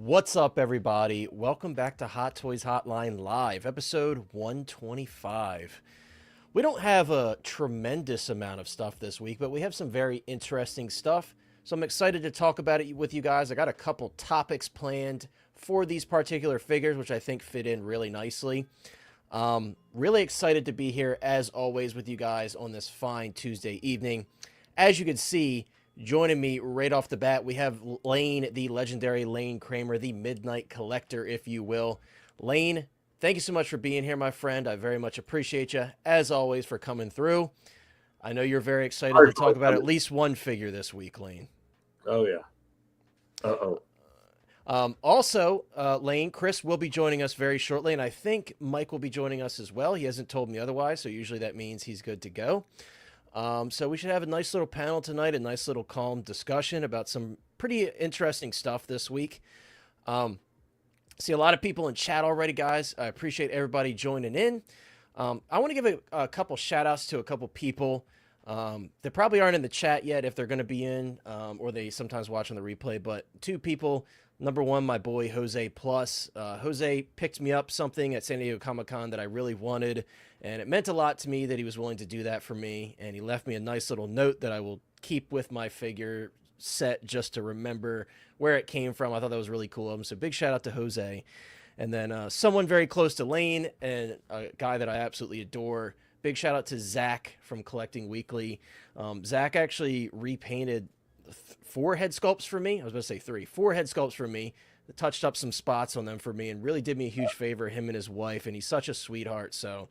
What's up, everybody? Welcome back to Hot Toys Hotline Live, episode 125. We don't have a tremendous amount of stuff this week, but we have some very interesting stuff. So I'm excited to talk about it with you guys. I got a couple topics planned for these particular figures, which I think fit in really nicely. Really excited to be here, as always, with you guys on this fine Tuesday evening. As you can see, joining me right off the bat, we have Lane, the legendary Lane Kramer, the Midnight Collector, if you will. Lane, thank you so much for being here, my friend. I very much appreciate you, as always, for coming through. I know you're very excited to talk about at least one figure this week, Lane. Oh, yeah. Uh-oh. Also, Lane, Chris will be joining us very shortly, and I think Mike will be joining us as well. He hasn't told me otherwise, so usually that means he's good to go. So we should have a nice little panel tonight, a nice little calm discussion about some pretty interesting stuff this week. See a lot of people in chat already, guys. I appreciate everybody joining in. I want to give a couple shout outs to a couple people. They probably aren't in the chat yet if they're going to be in, or they sometimes watch on the replay, but two people. Number one, my boy, Jose Plus. Jose picked me up something at San Diego Comic-Con that I really wanted, and it meant a lot to me that he was willing to do that for me, and he left me a nice little note that I will keep with my figure set just to remember where it came from. I thought that was really cool of him, so big shout out to Jose. And then someone very close to Lane and a guy that I absolutely adore. Big shout out to Zach from Collecting Weekly. Zach actually repainted 4 head sculpts for me. I was going to say 3. 4 head sculpts for me. Touched up some spots on them for me and really did me a huge favor, him and his wife, and he's such a sweetheart. So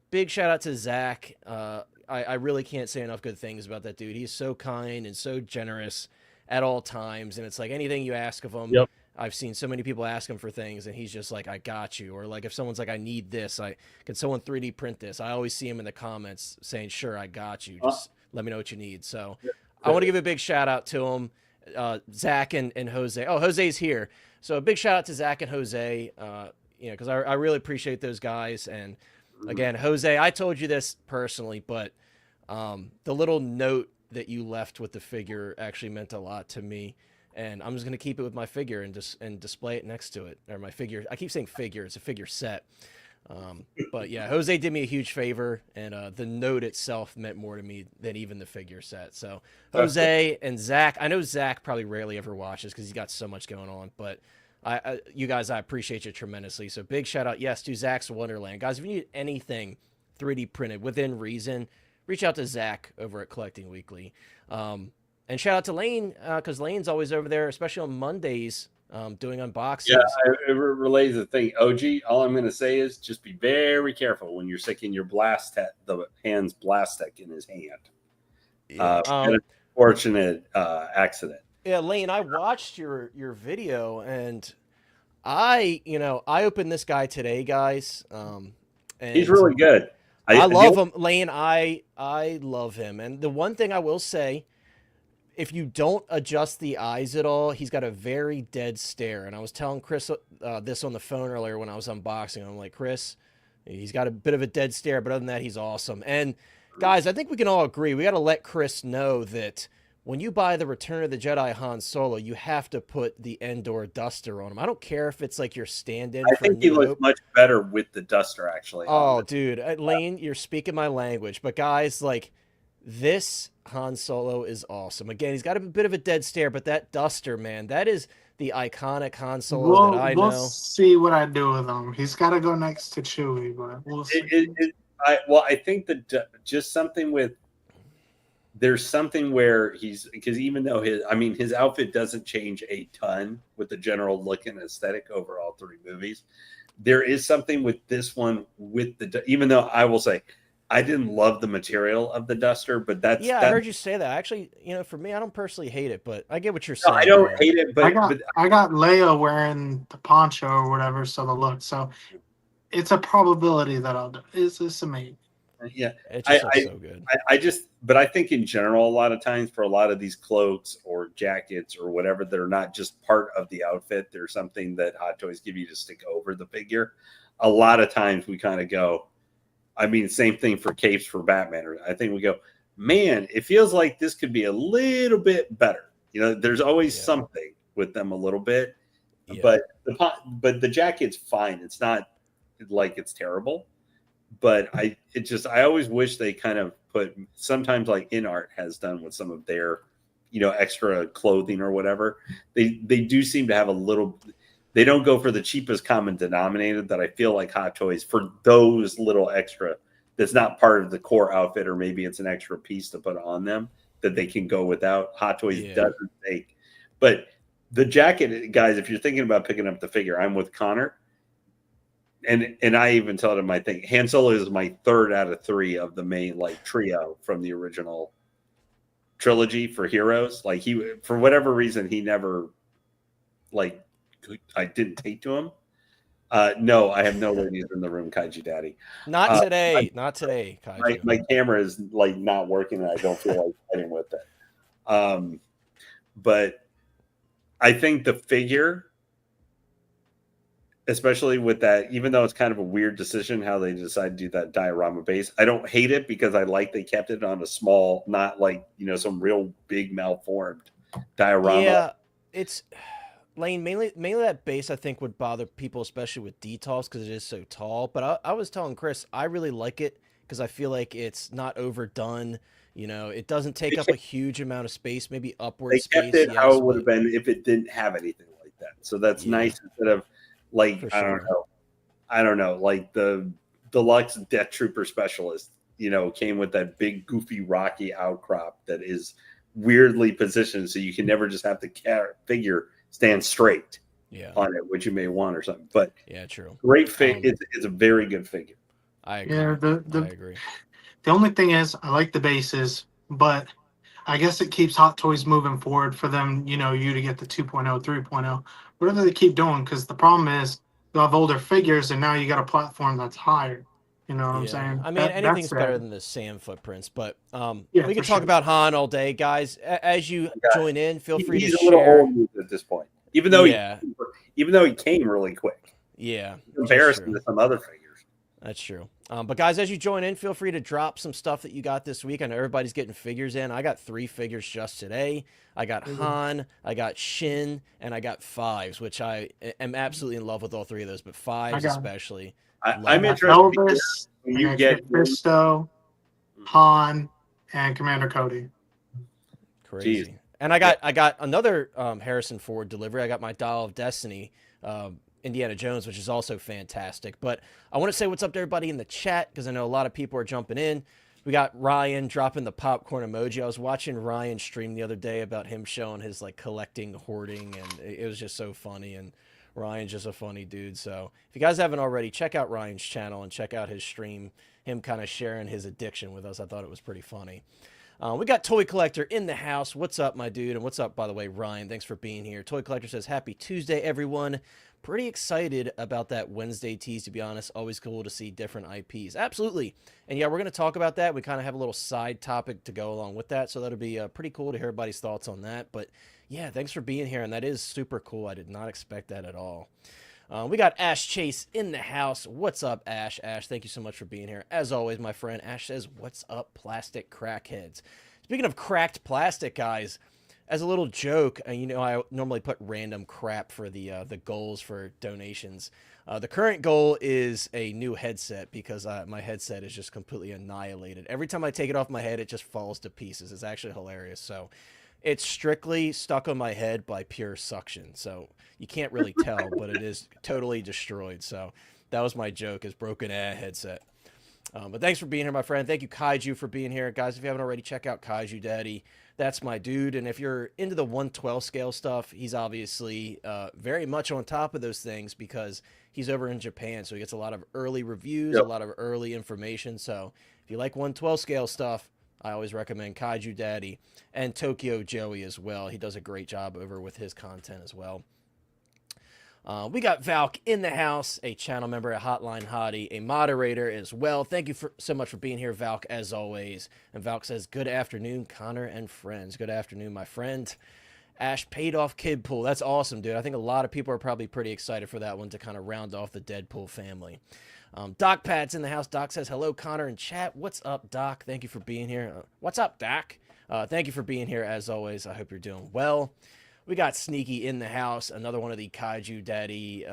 big shout out to Zach. I really can't say enough good things about that dude. He's so kind and so generous at all times, and it's like anything you ask of him. Yep. I've seen so many people ask him for things, and he's just like, I got you. Or like if someone's like, I need this, can someone 3D print this? I always see him in the comments saying, sure, I got you. Just let me know what you need. So I want to give a big shout out to him, Zach and Jose. Oh, Jose's here. So a big shout out to Zach and Jose, because I really appreciate those guys. And again, Jose, I told you this personally, but the little note that you left with the figure actually meant a lot to me. And I'm just going to keep it with my figure and display it next to it. Or my figure. I keep saying figure. It's a figure set. But yeah, Jose did me a huge favor, and the note itself meant more to me than even the figure set. So Jose and Zach, I know Zach probably rarely ever watches because he's got so much going on, but you guys, I appreciate you tremendously. So big shout out, yes, to Zach's Wonderland. Guys, if you need anything 3D printed within reason, reach out to Zach over at Collecting Weekly. And shout out to Lane, because Lane's always over there, especially on Mondays, doing unboxings. Yeah, it relays the thing. OG, all I'm going to say is just be very careful when you're sticking your the hand's blast tech in his hand. Yeah. An unfortunate accident. Yeah, Lane, I watched your video, and I opened this guy today, guys. And he's really good. I love him, Lane. I love him. And the one thing I will say, if you don't adjust the eyes at all, he's got a very dead stare. And I was telling Chris this on the phone earlier when I was unboxing. I'm like, Chris, he's got a bit of a dead stare, but other than that, he's awesome. And guys, I think we can all agree. We got to let Chris know that when you buy the Return of the Jedi Han Solo, you have to put the Endor duster on him. I don't care if it's like your stand-in. I think he looks much better with the duster, actually. Oh, dude. Lane, you're speaking my language. But guys, like, this Han Solo is awesome. Again, he's got a bit of a dead stare, but that duster, man, that is the iconic Han Solo that I know. We'll see what I do with him. He's got to go next to Chewie, but we'll see. I think that just something with there's something where because even though his outfit doesn't change a ton with the general look and aesthetic over all 3 movies, there is something with this one with even though I will say I didn't love the material of the duster, but I heard you say that. Actually, for me, I don't personally hate it, but I get what you're saying. No, I don't hate it, but I got Leia wearing the poncho or whatever, so the look. So it's a probability that I'll do. It's amazing. Yeah, it just looks so good. But I think in general, a lot of times for a lot of these cloaks or jackets or whatever, they're not just part of the outfit. There's something that Hot Toys give you to stick over the figure. A lot of times we kind of go, same thing for capes for Batman. I think we go, man, it feels like this could be a little bit better. There's always something with them a little bit. Yeah. But the jacket's fine. It's not like it's terrible. But I always wish they kind of put, sometimes like InArt has done with some of their, extra clothing or whatever. They do seem to have a little. They don't go for the cheapest common denominator that I feel like Hot Toys for those little extra. That's not part of the core outfit, or maybe it's an extra piece to put on them that they can go without. Hot Toys doesn't take. But the jacket, guys, if you're thinking about picking up the figure, I'm with Connor. And I even told him, I think Han Solo is my 3rd out of 3 of the main trio from the original trilogy for heroes. Like he, for whatever reason, he never I didn't take to him. No, I have no ladies in the room, Kaiji Daddy. Not today. Not today, Kaiju. My camera is not working, and I don't feel like fighting with it. But I think the figure, especially with that, even though it's kind of a weird decision how they decided to do that diorama base, I don't hate it because they kept it on a small, not some real big malformed diorama. Yeah, it's Lane, mainly that base I think would bother people, especially with details, because it is so tall. But I was telling Chris, I really like it because I feel like it's not overdone. It doesn't take up a huge amount of space, maybe upward they space. kept it how it would have been if it didn't have anything like that. So that's nice instead of I don't know, like the deluxe Death Trooper Specialist, came with that big goofy rocky outcrop that is weirdly positioned, so you can never just have the figure stand straight on it, which you may want or something. But true. Great figure. It's a very good figure. I agree. Yeah, I agree. The only thing is, I like the bases, but I guess it keeps Hot Toys moving forward for them, you to get the 2.0, 3.0, whatever they keep doing. Because the problem is, you have older figures, and now you got a platform that's higher. You know what I'm saying? I mean, anything's better than the Sam footprints, but we can talk sure. about Han all day, guys. As you join in, feel free to share. He's a little old at this point, even though he came really quick. Yeah, in comparison to some other figures. That's true. But guys, as you join in, feel free to drop some stuff that you got this week. I know everybody's getting figures in. I got 3 figures just today. I got Han, I got Shin, and I got Fives, which I am absolutely in love with all 3 of those, but Fives especially. I'm interested. Elvis, you get Christo, Han, and Commander Cody. Crazy. Jeez. And I got another Harrison Ford delivery. I got my Dial of Destiny, Indiana Jones, which is also fantastic. But I want to say what's up to everybody in the chat, because I know a lot of people are jumping in. We got Ryan dropping the popcorn emoji. I was watching Ryan stream the other day about him showing his collecting, hoarding, and it was just so funny. And Ryan's just a funny dude. So if you guys haven't already, check out Ryan's channel and check out his stream, him kind of sharing his addiction with us. I thought it was pretty funny. We got Toy Collector in the house. What's up, my dude? And what's up, by the way, Ryan? Thanks for being here. Toy Collector says, happy Tuesday, everyone. Pretty excited about that Wednesday tease, to be honest. Always cool to see different IPs. Absolutely. And yeah, we're going to talk about that. We kind of have a little side topic to go along with that. So that'll be pretty cool to hear everybody's thoughts on that. But yeah, thanks for being here. And that is super cool. I did not expect that at all. We got Ash Chase in the house. What's up, Ash? Ash, thank you so much for being here. As always, my friend, Ash says, what's up, plastic crackheads? Speaking of cracked plastic, guys, as a little joke, I normally put random crap for the goals for donations. The current goal is a new headset because my headset is just completely annihilated. Every time I take it off my head, it just falls to pieces. It's actually hilarious. So it's strictly stuck on my head by pure suction. So you can't really tell, but it is totally destroyed. So that was my joke, is broken headset. But thanks for being here, my friend. Thank you, Kaiju, for being here. Guys, if you haven't already, check out Kaiju Daddy. That's my dude. And if you're into the 1/12 scale stuff, he's obviously very much on top of those things because he's over in Japan. So he gets a lot of early reviews, a lot of early information. So if you like 1/12 scale stuff, I always recommend Kaiju Daddy and Tokyo Joey as well. He does a great job over with his content as well. We got Valk in the house, a channel member at Hotline Hottie, a moderator as well. Thank you so much for being here, Valk, as always. And Valk says, good afternoon, Connor and friends. Good afternoon, my friend. Ash paid off Kidpool. That's awesome, dude. I think a lot of people are probably pretty excited for that one to kind of round off the Deadpool family. Doc Pat's in the house. Doc says, hello, Connor in chat. What's up, Doc? Thank you for being here. What's up, Doc? Thank you for being here, as always. I hope you're doing well. We got Sneaky in the house, another one of the Kaiju Daddy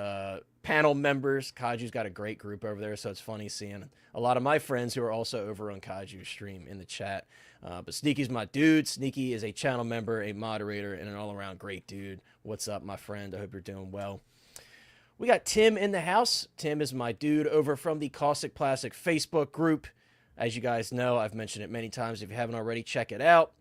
panel members. Kaiju's got a great group over there, so it's funny seeing a lot of my friends who are also over on Kaiju stream in the chat. But Sneaky's my dude. Sneaky is a channel member, a moderator, and an all-around great dude. What's up, my friend? I hope you're doing well. We got Tim in the house. Tim is my dude over from the Costic Plastic Facebook group. As you guys know, I've mentioned it many times. If you haven't already, check it out.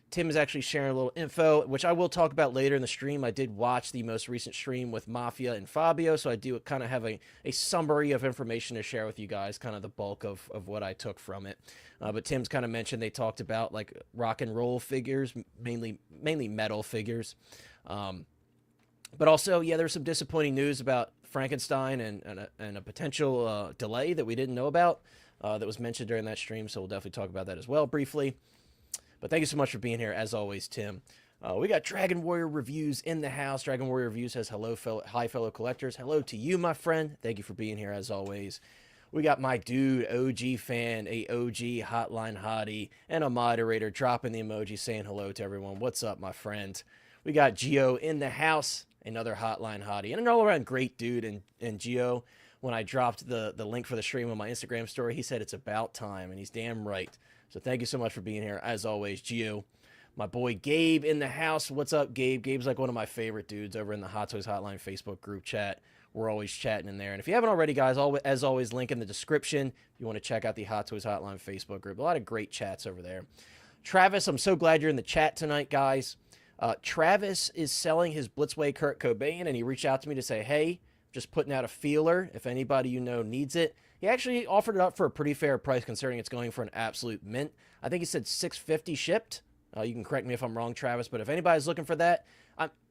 Tim is actually sharing a little info, which I will talk about later in the stream. I did watch the most recent stream with Mafia and Fabio, so I do kind of have a summary of information to share with you guys, kind of the bulk of what I took from it. But Tim's kind of mentioned they talked about like rock and roll figures, mainly metal figures. But also, yeah, there's some disappointing news about Frankenstein and a potential delay that we didn't know about that was mentioned during that stream, so we'll definitely talk about that as well briefly. But thank you so much for being here, as always, Tim. We got Dragon Warrior Reviews in the house. Dragon Warrior Reviews says, hi, fellow collectors. Hello to you, my friend. Thank you for being here, as always. We got my dude, OG fan, a OG hotline hottie, and a moderator dropping the emoji saying hello to everyone. What's up, my friend? We got Geo in the house, another hotline hottie, and an all-around great dude. And Geo, when I dropped the link for the stream on my Instagram story, he said it's about time, and he's damn right. So thank you so much for being here, as always, Gio. My boy Gabe in the house. What's up, Gabe? Gabe's like one of my favorite dudes over in the Hot Toys Hotline Facebook group chat. We're always chatting in there. And if you haven't already, guys, as always, link in the description if you want to check out the Hot Toys Hotline Facebook group. A lot of great chats over there. Travis, I'm so glad you're in the chat tonight, guys. Travis is selling his Blitzway Kurt Cobain, and he reached out to me to say, hey, just putting out a feeler if anybody you know needs it. He actually offered it up for a pretty fair price considering it's going for an absolute mint. I think he said $650 shipped. You can correct me if I'm wrong, Travis, but if anybody's looking for that,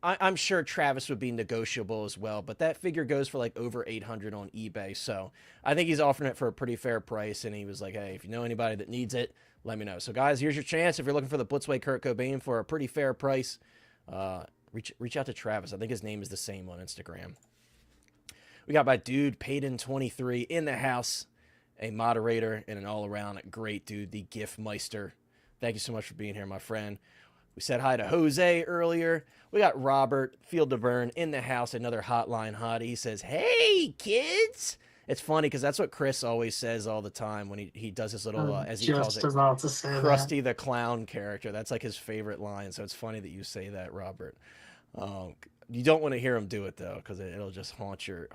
I'm sure Travis would be negotiable as well, but that figure goes for like over $800 on eBay, so I think he's offering it for a pretty fair price, and he was like, hey, if you know anybody that needs it, let me know. So guys, here's your chance. If you're looking for the Blitzway Kurt Cobain for a pretty fair price, reach out to Travis. I think his name is the same on Instagram. We got my dude, Payton23, in the house, a moderator and an all-around great dude, the GIF Meister. Thank you so much for being here, my friend. We said hi to Jose earlier. We got Robert Field to Burn in the house, another hotline hottie. He says, hey, kids. It's funny because that's what Chris always says all the time when he does his little, as he calls it, Krusty the Clown character. That's like his favorite line, so it's funny that you say that, Robert. You don't want to hear him do it though, because it'll just haunt your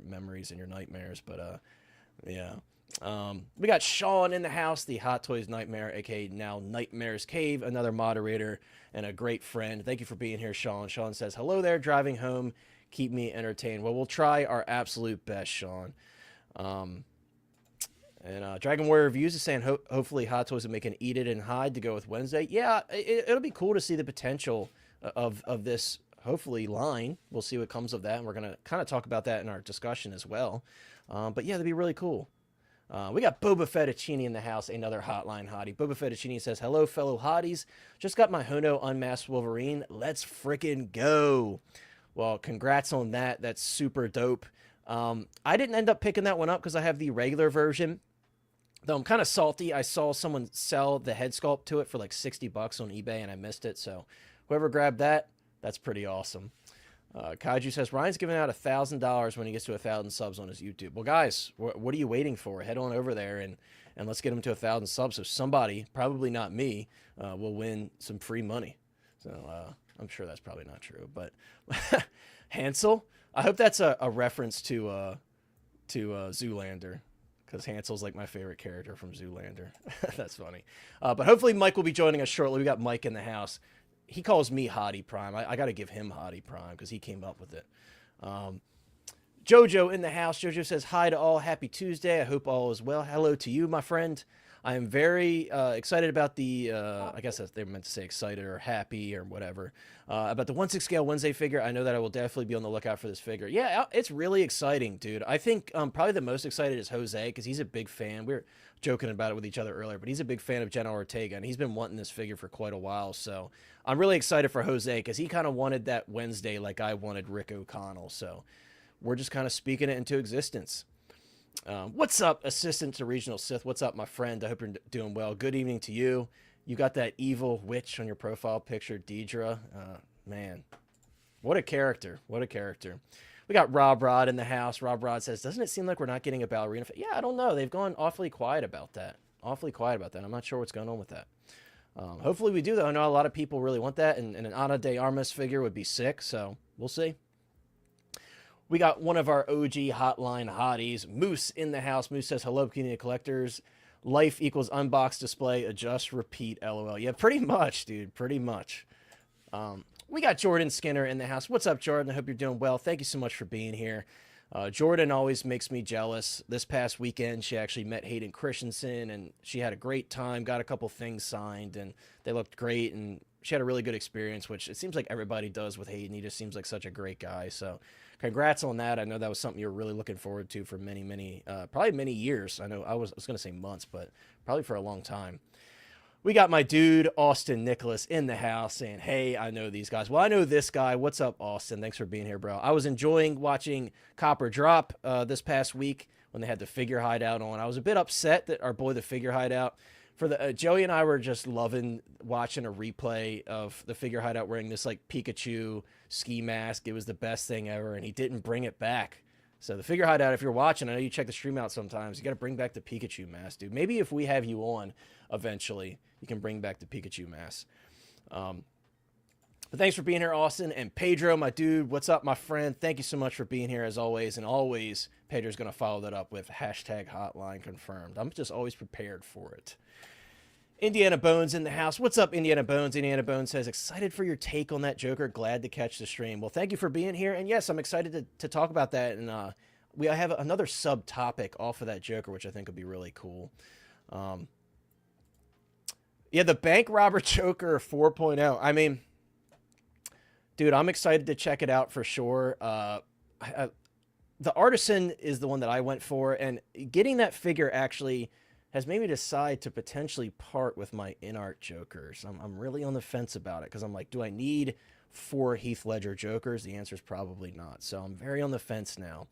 memories and your nightmares. But yeah, we got Sean in the house, the Hot Toys Nightmare, aka now Nightmares Cave, another moderator and a great friend. Thank you for being here, Sean. Sean says, hello there, driving home. Keep me entertained. Well, we'll try our absolute best, Sean. And Dragon Warrior Reviews is saying hopefully Hot Toys will make an Eat It and Hide to go with Wednesday. Yeah, it'll be cool to see the potential of this. Hopefully line. We'll see what comes of that, and we're going to kind of talk about that in our discussion as well. But yeah, that'd be really cool. We got Boba Fettuccine in the house, another hotline hottie. Boba Fettuccine says, hello, fellow hotties. Just got my Hono Unmasked Wolverine. Let's frickin' go. Well, congrats on that. That's super dope. I didn't end up picking that one up because I have the regular version. Though I'm kind of salty. I saw someone sell the head sculpt to it for like $60 on eBay, and I missed it. So whoever grabbed that, that's pretty awesome. Kaiju says, Ryan's giving out $1,000 when he gets to 1,000 subs on his YouTube. Well, guys, what are you waiting for? Head on over there and let's get him to 1,000 subs. So somebody, probably not me, will win some free money. So I'm sure that's probably not true. But Hansel, I hope that's a reference to Zoolander, because Hansel's like my favorite character from Zoolander. That's funny. But hopefully Mike will be joining us shortly. We got Mike in the house. He calls me Hottie Prime. I got to give him Hottie Prime because he came up with it. Jojo in the house. Jojo says, hi to all. Happy Tuesday. I hope all is well. Hello to you, my friend. I am very excited about the, I guess they were meant to say excited or happy or whatever, about the 1/6 scale Wednesday figure. I know that I will definitely be on the lookout for this figure. Yeah, it's really exciting, dude. I think probably the most excited is Jose because he's a big fan. We were joking about it with each other earlier, but he's a big fan of Jenna Ortega, and he's been wanting this figure for quite a while. So I'm really excited for Jose because he kind of wanted that Wednesday like I wanted Rick O'Connell. So we're just kind of speaking it into existence. What's up, Assistant to Regional Sith? What's up, my friend? I hope you're doing well. Good evening to you. You got that evil witch on your profile picture, Deidre. Man, What a character. What a character. We got Rob Rod in the house. Rob Rod says, doesn't it seem like we're not getting a ballerina? Yeah, I don't know. They've gone awfully quiet about that. Awfully quiet about that. I'm not sure what's going on with that. Hopefully we do, though. I know a lot of people really want that, and an Ana de Armas figure would be sick, so we'll see. We got one of our OG hotline hotties, Moose, in the house. Moose says, hello, community collectors. Life equals unbox display, adjust, repeat, LOL. Yeah, pretty much, dude. Pretty much. We got Jordan Skinner in the house. What's up, Jordan? I hope you're doing well. Thank you so much for being here. Jordan always makes me jealous. This past weekend, she actually met Hayden Christensen, and she had a great time, got a couple things signed, and they looked great, and she had a really good experience, which it seems like everybody does with Hayden. He just seems like such a great guy. So congrats on that. I know that was something you were really looking forward to for many, probably many years. I know I was going to say months, but probably for a long time. We got my dude, Austin Nicholas, in the house saying, hey, I know these guys. Well, I know this guy. What's up, Austin? Thanks for being here, bro. I was enjoying watching Copper Drop this past week when they had the figure hideout on. I was a bit upset that our boy, the figure hideout, for the Joey and I were just loving watching a replay of the figure hideout wearing this like Pikachu ski mask. It was the best thing ever, and he didn't bring it back. So the figure hideout, if you're watching, I know you check the stream out sometimes, you got to bring back the Pikachu mask, dude. Maybe if we have you on eventually, you can bring back the Pikachu mask. But thanks for being here, Austin. And Pedro, my dude, what's up, my friend? Thank you so much for being here as always. And always, Pedro's going to follow that up with hashtag hotline confirmed. I'm just always prepared for it. Indiana Bones in the house. What's up, Indiana Bones? Indiana Bones says, excited for your take on that Joker. Glad to catch the stream. Well, thank you for being here. And yes, I'm excited to talk about that. And I have another subtopic off of that Joker, which I think would be really cool. Yeah, the Bank Robber Joker 4.0. I mean, dude, I'm excited to check it out for sure. The Artisan is the one that I went for, and getting that figure actually has made me decide to potentially part with my in-art Jokers. I'm really on the fence about it because I'm like, do I need 4 Heath Ledger Jokers? The answer is probably not. So I'm very on the fence now.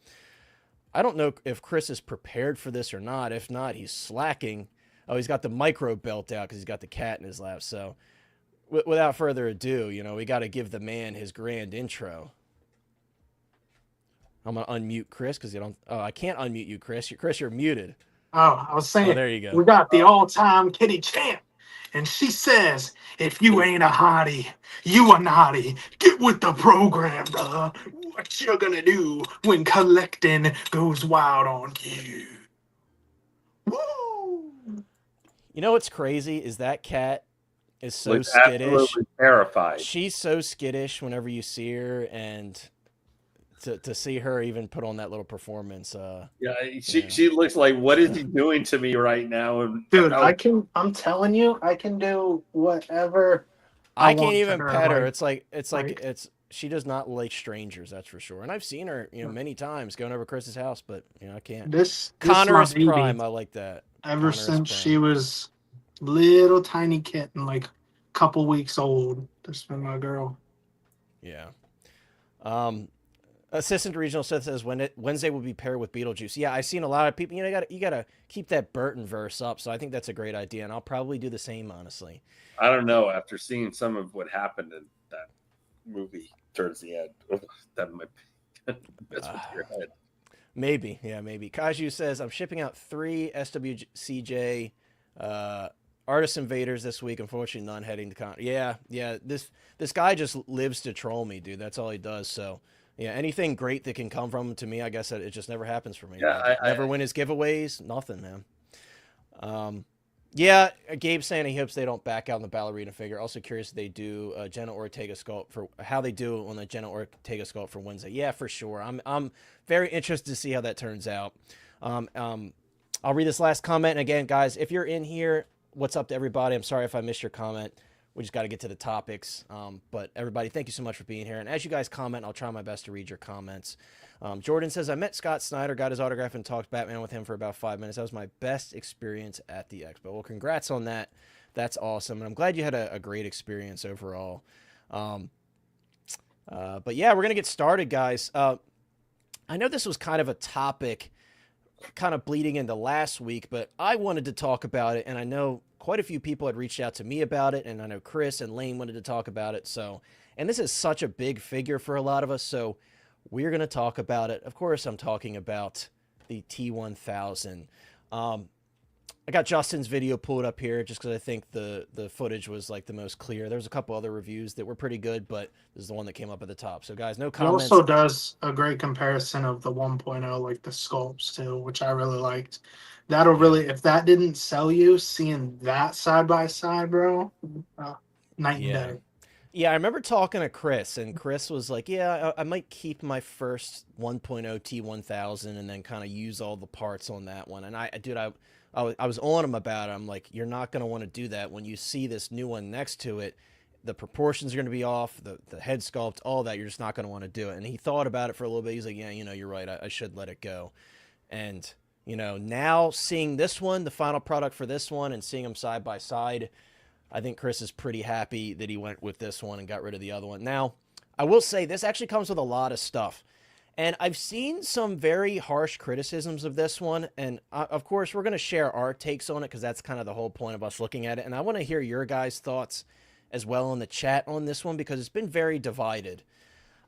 I don't know if Chris is prepared for this or not. If not, he's slacking. Oh, he's got the micro belt out because he's got the cat in his lap. So without further ado, you know, we got to give the man his grand intro. I'm going to unmute Chris because you don't. Oh, I can't unmute you, Chris. Chris, you're muted. Oh, I was saying, there you go. We got the all-time kitty champ. And she says, if you ain't a hottie, you a naughty. Get with the program, brother. What you gonna do when collecting goes wild on you? Woo! You know what's crazy is that cat is so was skittish. absolutely terrified. She's so skittish whenever you see her, and to see her even put on that little performance. She looks like, what is he doing to me right now? And Dude, I'm telling you, I can do whatever. I can't even her. pet her. She does not like strangers, that's for sure. And I've seen her, many times going over to Chris's house, but I can't. This Connor's my baby. Prime, I like that. Ever Connor's since Prime. she was little tiny kitten, like a couple weeks old. That's been my girl. Yeah. Assistant Regional Seth says Wednesday will be paired with Beetlejuice. Yeah, I've seen a lot of people. You gotta keep that Burton verse up. So I think that's a great idea, and I'll probably do the same, honestly. I don't know. After seeing some of what happened in that movie towards the end, that might mess with your head. Maybe, yeah, maybe. Kaju says I'm shipping out 3 SWCJ Artist Invaders this week. Unfortunately, none heading to con. Yeah. This guy just lives to troll me, dude. That's all he does. So. Yeah, anything great that can come from him, to me, I guess it just never happens for me. Yeah, never win his giveaways, nothing, man. Yeah, Gabe's saying he hopes they don't back out in the ballerina figure. Also curious if they do Jenna Ortega sculpt for how they do on the Jenna Ortega sculpt for Wednesday. Yeah, for sure. I'm very interested to see how that turns out. I'll read this last comment. And again, guys, if you're in here, what's up to everybody? I'm sorry if I missed your comment. We just got to get to the topics. But everybody, thank you so much for being here. And as you guys comment, I'll try my best to read your comments. Jordan says, I met Scott Snyder, got his autograph, and talked Batman with him for about 5 minutes. That was my best experience at the expo. Well, congrats on that. That's awesome. And I'm glad you had a great experience overall. But yeah, we're going to get started, guys. I know this was kind of a topic kind of bleeding into last week, but I wanted to talk about it, and I know quite a few people had reached out to me about it, and I know Chris and Lane wanted to talk about it. So And this is such a big figure for a lot of us, so we're going to talk about it. Of course, I'm talking about the T-1000. I got Justin's video pulled up here just because I think the footage was like the most clear. There's a couple other reviews that were pretty good, but this is the one that came up at the top. So guys, no It comments. also does a great comparison of the 1.0, like the sculpts too, which I really liked. That'll really, if that didn't sell you, seeing that side by side, bro, night and day. Yeah, I remember talking to Chris, and Chris was like, yeah, I might keep my first 1.0 T-1000 and then kind of use all the parts on that one. And I was on him about it. I'm like, you're not going to want to do that. When you see this new one next to it, the proportions are going to be off, the head sculpt, all that. You're just not going to want to do it. And he thought about it for a little bit. He's like, yeah, you're right. I should let it go. And, now seeing this one, the final product for this one, and seeing them side by side, I think Chris is pretty happy that he went with this one and got rid of the other one. Now, I will say this actually comes with a lot of stuff. And I've seen some very harsh criticisms of this one. And of course, we're going to share our takes on it because that's kind of the whole point of us looking at it. And I want to hear your guys' thoughts as well in the chat on this one because it's been very divided.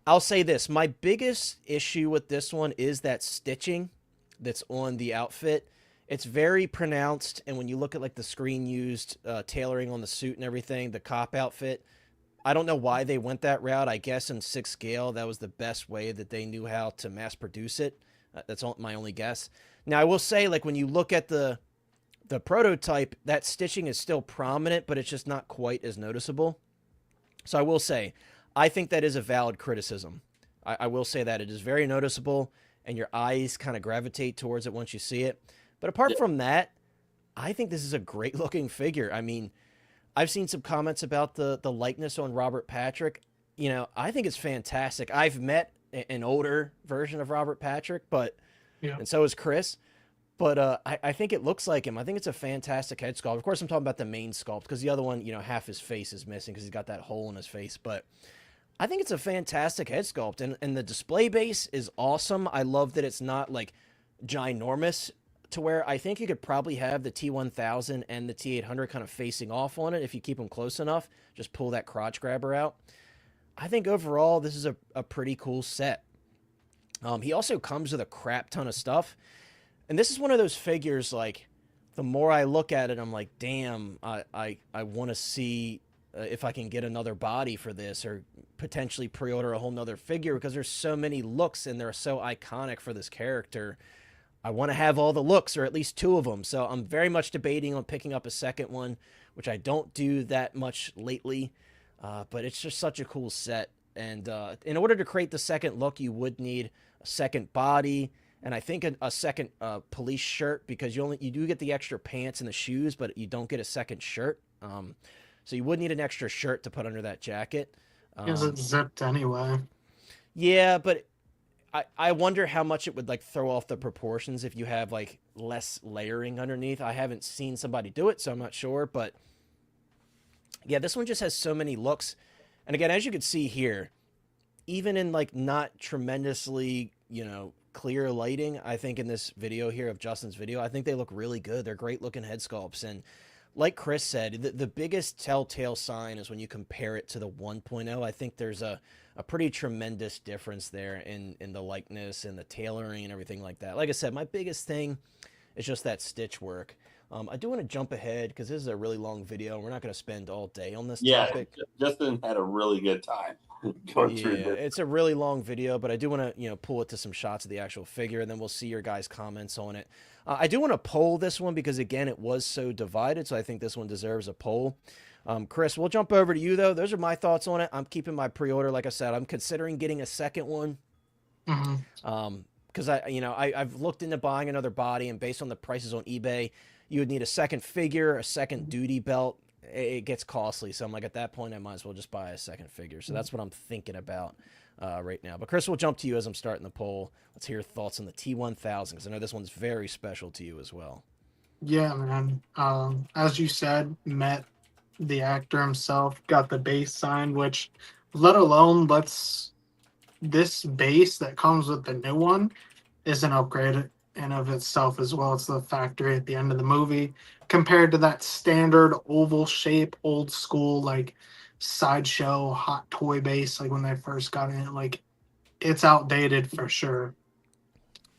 I'll say this. My biggest issue with this one is that stitching that's on the outfit. It's very pronounced. And when you look at like the screen used tailoring on the suit and everything, the cop outfit, I don't know why they went that route. I guess in 6 scale, that was the best way that they knew how to mass produce it. That's my only guess. Now, I will say, like, when you look at the prototype, that stitching is still prominent, but it's just not quite as noticeable. So I will say, I think that is a valid criticism. I will say that. It is very noticeable, and your eyes kind of gravitate towards it once you see it. But apart from that, I think this is a great-looking figure. I mean, I've seen some comments about the likeness on Robert Patrick. I think it's fantastic. I've met an older version of Robert Patrick, and so is Chris. But I think it looks like him. I think it's a fantastic head sculpt. Of course, I'm talking about the main sculpt because the other one, half his face is missing because he's got that hole in his face. But I think it's a fantastic head sculpt. And the display base is awesome. I love that it's not like ginormous, to where I think you could probably have the T-1000 and the T-800 kind of facing off on it if you keep them close enough. Just pull that crotch grabber out. I think overall this is a pretty cool set. He also comes with a crap ton of stuff. And this is one of those figures, like, the more I look at it, I'm like, damn, I want to see if I can get another body for this or potentially pre-order a whole nother figure because there's so many looks and they're so iconic for this character. I want to have all the looks, or at least 2 of them. So I'm very much debating on picking up a second one, which I don't do that much lately. But it's just such a cool set. And in order to create the second look, you would need a second body, and I think a second police shirt because you do get the extra pants and the shoes, but you don't get a second shirt. So you would need an extra shirt to put under that jacket. Because it's zipped anyway. Yeah, but I wonder how much it would like throw off the proportions if you have like less layering underneath. I haven't seen somebody do it, so I'm not sure. But yeah, this one just has so many looks. And again, as you can see here, even in like not tremendously, clear lighting, I think in this video here of Justin's video, I think they look really good. They're great looking head sculpts. And like Chris said, the biggest telltale sign is when you compare it to the 1.0. I think there's a pretty tremendous difference there in the likeness and the tailoring and everything like that. Like I said, my biggest thing is just that stitch work. I do want to jump ahead because this is a really long video. We're not going to spend all day on this topic. Justin had a really good time going through this. It's a really long video, but I do want to pull it to some shots of the actual figure, and then we'll see your guys' comments on it. I do want to poll this one because, again, it was so divided, so I think this one deserves a poll. Chris, we'll jump over to you, though. Those are my thoughts on it. I'm keeping my pre-order. Like I said, I'm considering getting a second one. Because I've looked into buying another body, and based on the prices on eBay, you would need a second figure, a second duty belt. It gets costly. So I'm like, at that point, I might as well just buy a second figure. So that's what I'm thinking about right now. But Chris, we'll jump to you as I'm starting the poll. Let's hear your thoughts on the T-1000 because I know this one's very special to you as well. Yeah, man. As you said, met the actor himself, got the base signed, which, let alone this base that comes with the new one is an upgrade in of itself as well. It's the factory at the end of the movie compared to that standard oval shape, old school, like sideshow hot toy base, like when they first got in. Like it's outdated for sure.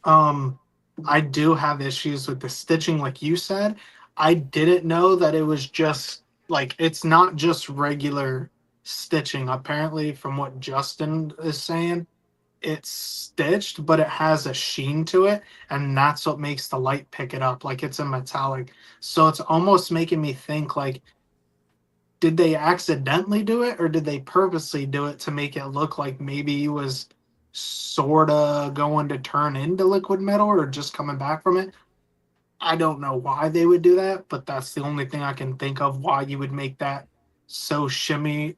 Um, I do have issues with the stitching, like you said. I didn't know that it was just like it's not just regular stitching. Apparently, from what Justin is saying, it's stitched, but it has a sheen to it, and that's what makes the light pick it up. Like it's a metallic. So it's almost making me think like, did they accidentally do it or did they purposely do it to make it look like maybe he was sort of going to turn into liquid metal or just coming back from it? I don't know why they would do that, but that's the only thing I can think of why you would make that so shimmery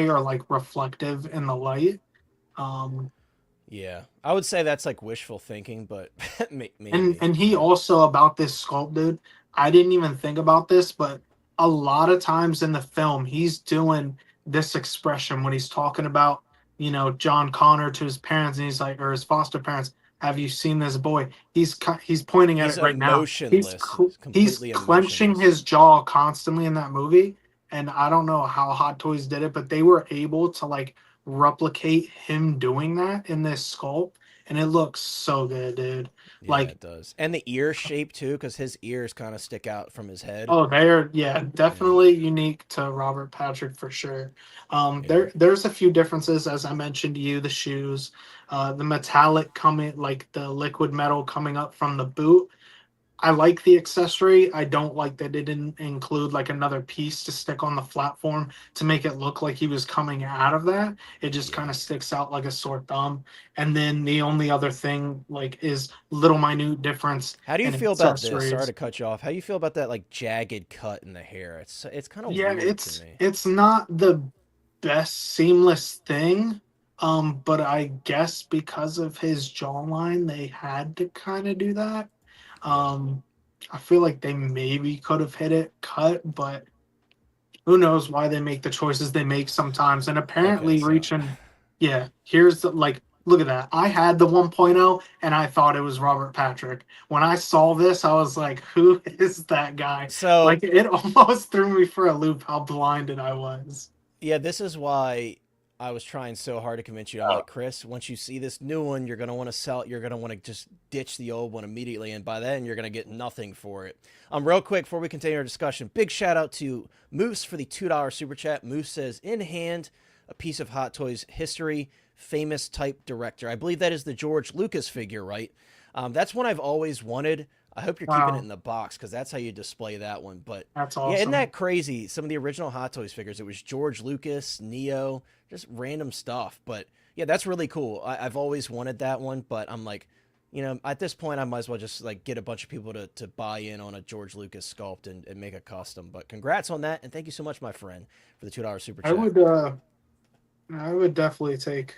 or like reflective in the light. Um, Yeah, I would say that's like wishful thinking, but and maybe. and he Yeah. also about this sculpt, dude. I didn't even think about this, but a lot of times in the film, he's doing this expression when he's talking about, John Connor to his parents, and he's like, or his foster parents. Have you seen this boy? He's pointing at He's it right now. He's emotionless, he's completely clenching emotionless. his jaw constantly in that movie, and I don't know how Hot Toys did it, but they were able to like replicate him doing that in this sculpt, and it looks so good, dude. Yeah, Like, it does. And the ear shape too, because his ears kind of stick out from his head. oh, they're, yeah, Yeah, definitely unique to Robert Patrick for sure. yeah, There's a few differences as I mentioned to you. The shoes, the metallic coming, like the liquid metal coming up from the boot. I like the accessory. I don't like that it didn't include like another piece to stick on the platform to make it look like he was coming out of that. It just kind yeah. of sticks out like a sore thumb. And then the only other thing like is little minute difference How do you in feel about this? Sorry accessories. to cut you off. How do you feel about that like jagged cut in the hair? It's kind of Yeah, weird to it's me. it's not the best seamless thing. But I guess because of his jawline, they had to kind of do that. Yeah. Um, I feel like they maybe could have hit it cut, but who knows why they make the choices they make sometimes. And Okay, apparently so reaching, yeah, here's the like, look at that. I had the 1.0 and I thought it was Robert Patrick. When I saw this, I was like, who is that guy? so Like, it almost threw me for a loop how blinded I was. yeah, this is why I was trying so hard to convince you. I'm like, Chris, once you see this new one, you're gonna want to sell it. You're gonna want to just ditch the old one immediately, and by then you're gonna get nothing for it. Real quick before we continue our discussion, big shout out to Moose for the $2 super chat. Moose says, "In hand, a piece of Hot Toys history, famous type director. I believe that is the George Lucas figure, right? That's one I've always wanted. I hope you're keeping it Wow, in the box because that's how you display that one. But that's yeah, isn't awesome. that crazy? Some of the original Hot Toys figures, it was George Lucas, Neo, just random stuff. But yeah, that's really cool. I've always wanted that one, but I'm like, at this point, I might as well just like get a bunch of people to buy in on a George Lucas sculpt and make a custom. But congrats on that, and thank you so much, my friend, for the $2 super I chat. would I would definitely take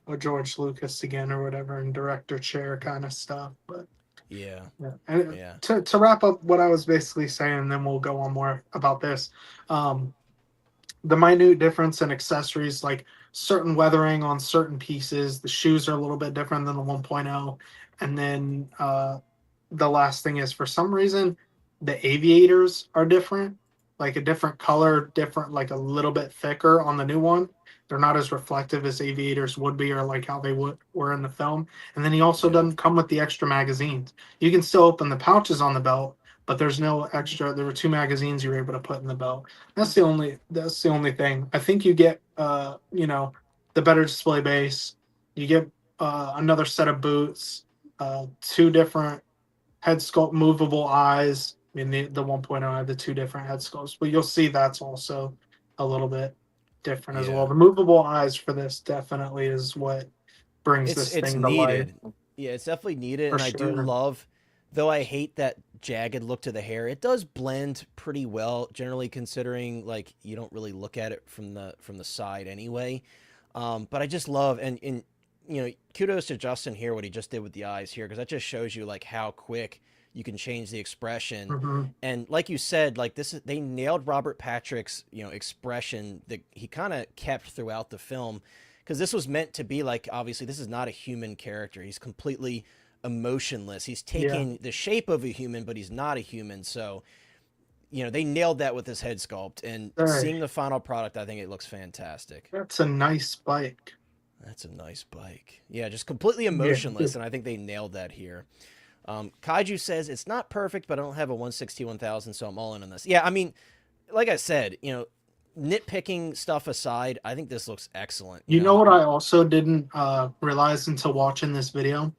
a George Lucas again or whatever in director chair kind of stuff. But Yeah, yeah. And yeah, to wrap up what I was basically saying, then we'll go on more about this. Um, the minute difference in accessories, like certain weathering on certain pieces, the shoes are a little bit different than the 1.0. And then the last thing is for some reason, the aviators are different, like a different color, different, like a little bit thicker on the new one. They're not as reflective as aviators would be, or like how they were in the film. And then he also yeah. doesn't come with the extra magazines. You can still open the pouches on the belt, but there's no extra. There were two magazines you were able to put in the belt. That's the only thing. I think you get the better display base. You get another set of boots, two different head sculpt, movable eyes. I mean, the 1.0 had the two different head sculpts, but you'll see that's also a little bit different as well. Yeah. The movable eyes for this definitely is what brings It's this it's thing to life needed. Yeah, it's definitely needed, for and I do sure. love. Though I hate that jagged look to the hair, it does blend pretty well. Generally, considering like you don't really look at it from the side anyway. But I just love and kudos to Justin here what he just did with the eyes here because that just shows you like how quick you can change the expression. Hmm. And like you said, like they nailed Robert Patrick's expression that he kind of kept throughout the film because this was meant to be like obviously this is not a human character. He's completely emotionless. He's Yeah. taking the shape of a human, but he's not a human. So they nailed that with this head sculpt, and Hey, seeing the final product, I think it looks fantastic. that's a nice bike. That's a nice bike. Yeah, just completely Yeah. emotionless, and I think they nailed that here. Kaiju says it's not perfect, but I don't have a 160 1000, so I'm all in on this. Yeah, I mean, like I said, nitpicking stuff aside, I think this looks excellent. You know what I also didn't realize until watching this video?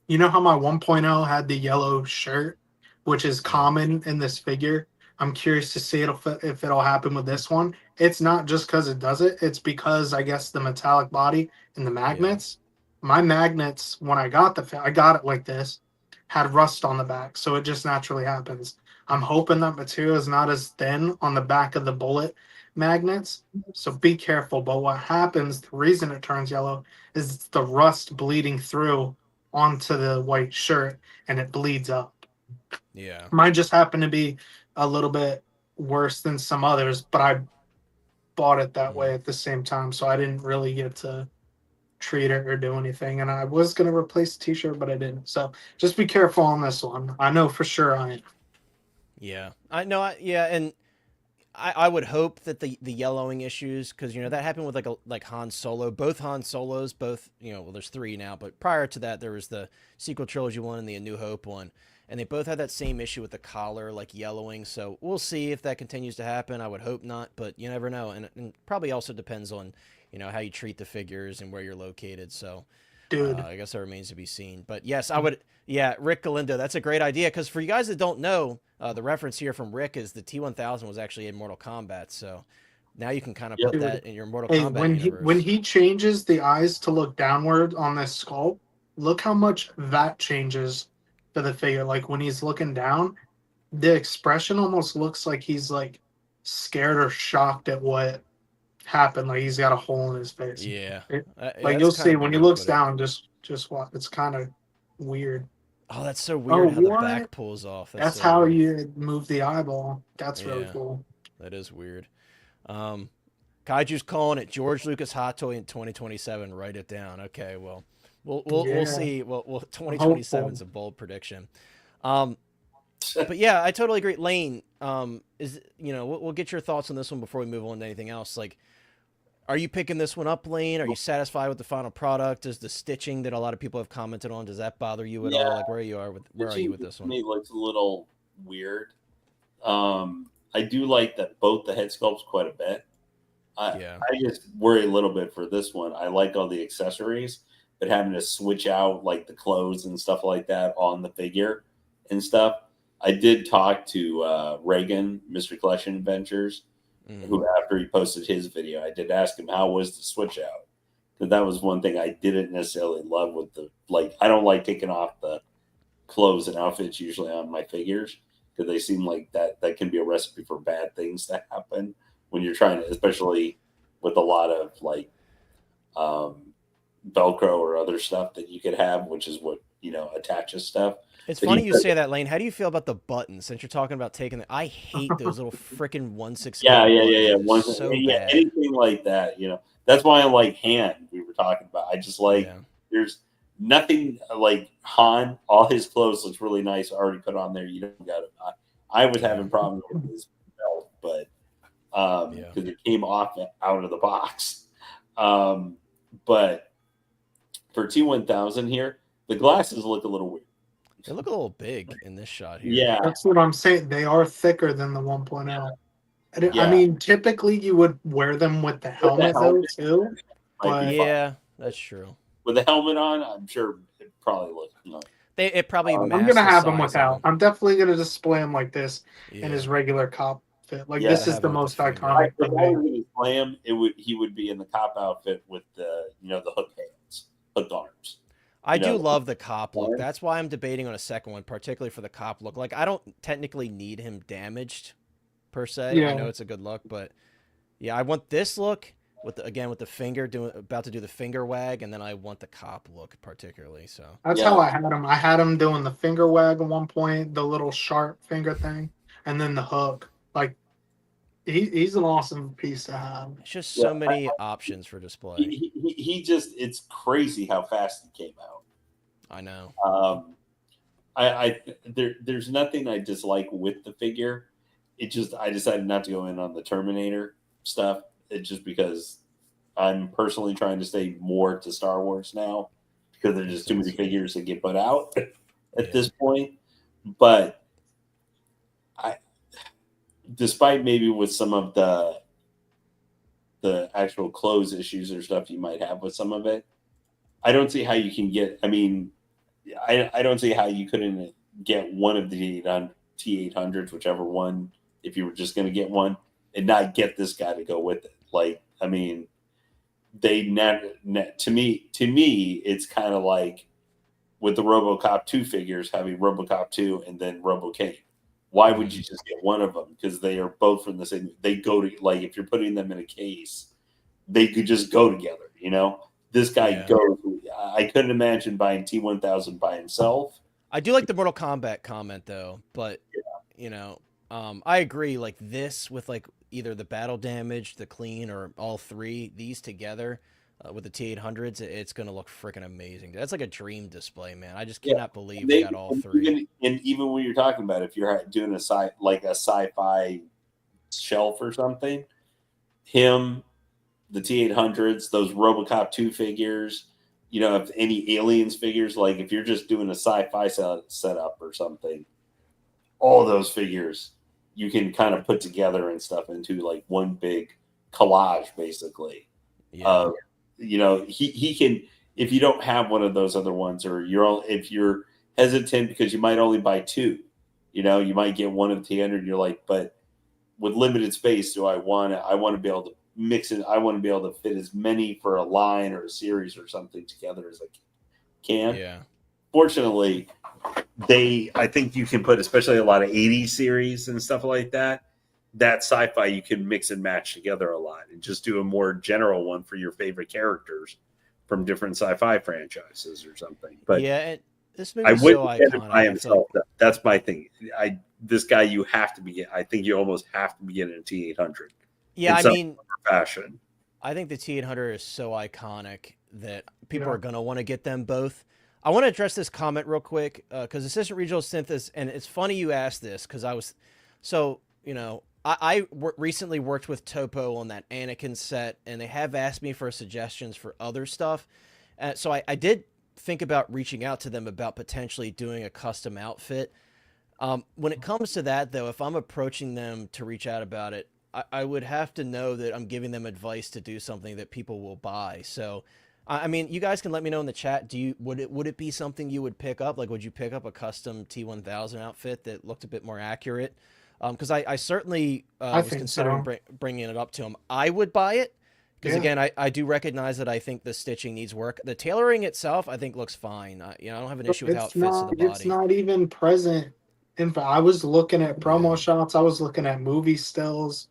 You know how my 1.0 had the yellow shirt, which is common in this figure? I'm curious to see if it'll happen with this one. It's not just because it does it. It's because I guess the metallic body and the magnets. My magnets, when I got I got it like this, had rust on the back, so it just naturally happens. I'm hoping that material is not as thin on the back of the bullet magnets, so be careful. But what happens, the reason it turns yellow, is it's the rust bleeding through onto the white shirt and it bleeds up. Yeah. Mine just happened to be a little bit worse than some others, but I bought it that way at the same time, so I didn't really get to treat it or do anything. And I was going to replace the t-shirt, but I didn't. So just be careful on this one. I know for sure I am. Yeah. I know. Yeah. And I would hope that the yellowing issues, because that happened with like Han Solo, both Han Solos, both well, there's 3 now, but prior to that there was the sequel trilogy one and the A New Hope one, and they both had that same issue with the collar like yellowing. So we'll see if that continues to happen. I would hope not, but you never know, and probably also depends on how you treat the figures and where you're located. So Dude, I guess that remains to be seen. But yes, I would. Yeah, Rick Galindo, that's a great idea. Because for you guys that don't know, the reference here from Rick is the T-1000 was actually in Mortal Kombat. So now you can kind of put that in your Mortal hey, Kombat universe. when he changes the eyes to look downward on this sculpt, look how much that changes to the figure. Like when he's looking down, the expression almost looks like he's like scared or shocked at what happened. Like he's got a hole in his face. Yeah. Like you'll see when he looks down, just what it's kind of weird. Oh, that's so weird how what? the back pulls off. That's so how weird. you move the eyeball. That's really Yeah. cool. That is weird. Kaiju's calling it George Lucas Hot Toy in 2027. Write it down. Okay, well, we'll see. Well, 2027 is a bold prediction. But yeah, I totally agree. Lane, is we'll get your thoughts on this one before we move on to anything else. Like, are you picking this one up, Lane? Are you satisfied with the final product? Does the stitching that a lot of people have commented on, does that bother you at all? Like, where are you with this one? To me, looks a little weird. I do like that both the head sculpts quite a bit. I just worry a little bit for this one. I like all the accessories, but having to switch out like the clothes and stuff like that on the figure and stuff. I did talk to Reagan, Mr. Collection Adventures, who after he posted his video, I did ask him how was the switch out. Because that was one thing I didn't necessarily love with I don't like taking off the clothes and outfits usually on my figures because they seem like that can be a recipe for bad things to happen when you're trying to, especially with a lot of Velcro or other stuff that you could have, which is what attaches stuff. It's funny you say that, Lane. How do you feel about the buttons? Since you're talking about taking I hate those little freaking 1/6. Yeah. So bad. Anything like that, that's why I like Han. We were talking about. I just like there's nothing like Han. All his clothes looks really nice. Already put on there. You don't got it. I was having problems with his belt, but because it came off out of the box. But for T-1000 here, the glasses look a little weird. They look a little big in this shot here. Yeah. That's what I'm saying. They are thicker than the 1.0. Yeah. I mean, typically you would wear them with the helmet, though, too. But yeah, that's true. With the helmet on, I'm sure it probably looks. It probably. I'm gonna have them without. I'm definitely gonna display him like this in his regular cop fit. Like this is the most iconic. If I was gonna display him, he would be in the cop outfit with the the hook hands, hooked arms. I do love the cop look. That's why I'm debating on a second one, particularly for the cop look. Like, I don't technically need him damaged, per se. Yeah. I know it's a good look, but yeah, I want this look with the finger about to do the finger wag, and then I want the cop look particularly. So that's how I had him. I had him doing the finger wag at one point, the little sharp finger thing, and then the hook. Like he's an awesome piece to have. It's just so many options for display. He just, it's crazy how fast he came out. I know. There's nothing I dislike with the figure. I decided not to go in on the Terminator stuff. It's just because I'm personally trying to stay more to Star Wars now because there's just too many figures that get put out at this point. But despite maybe with some of the actual clothes issues or stuff you might have with some of it, I don't see how you can get. I mean, I don't see how you couldn't get one of the T800s, whichever one, if you were just going to get one, and not get this guy to go with it. Like, I mean, they to me, it's kind of like with the RoboCop 2 figures, having RoboCop 2 and then RoboCane. Why would you just get one of them? Because they are both from the same. They go to, like, if you're putting them in a case, they could just go together. You know, this guy goes. I couldn't imagine buying T1000 by himself. I do like the Mortal Kombat comment though, but you know, I agree. Like this with like either the battle damage, the clean, or all three, these together with the T800s, it's gonna look freaking amazing. That's like a dream display, man. I just cannot believe we got all three. Even when you're talking about if you're doing a sci-fi shelf or something, him, the T800s, those RoboCop 2 figures, you know, if any aliens figures, like if you're just doing a sci-fi setup or something, all those figures you can kind of put together and stuff into like one big collage, basically. Yeah. You know, he can, if you don't have one of those other ones, or if you're hesitant because you might only buy two, you know, you might get one of the T100. You're like, but with limited space, I want to be able to mix it. I want to be able to fit as many for a line or a series or something together as I can. Yeah. Fortunately, I think you can put, especially a lot of 80s series and stuff like that sci-fi you can mix and match together a lot and just do a more general one for your favorite characters from different sci-fi franchises or something. But yeah, this I movie's wouldn't so get it iconic. by himself. That's my thing. This guy, you have to be. I think you almost have to be getting a T800. Yeah, I mean, fashion. I think the T800 is so iconic that people are gonna want to get them both. I want to address this comment real quick because Assistant Regional Synthesis, and it's funny you asked this because I recently worked with Topo on that Anakin set, and they have asked me for suggestions for other stuff. So I did think about reaching out to them about potentially doing a custom outfit. When it comes to that, though, if I'm approaching them to reach out about it, I would have to know that I'm giving them advice to do something that people will buy. So, I mean, you guys can let me know in the chat. Would it be something you would pick up? Like, would you pick up a custom T1000 outfit that looked a bit more accurate? Because I certainly was considering bringing it up to him. I would buy it because, again, I do recognize that I think the stitching needs work. The tailoring itself, I think, looks fine. I don't have an issue with how it fits to the body. It's not even present. I was looking at promo shots. I was looking at movie stills.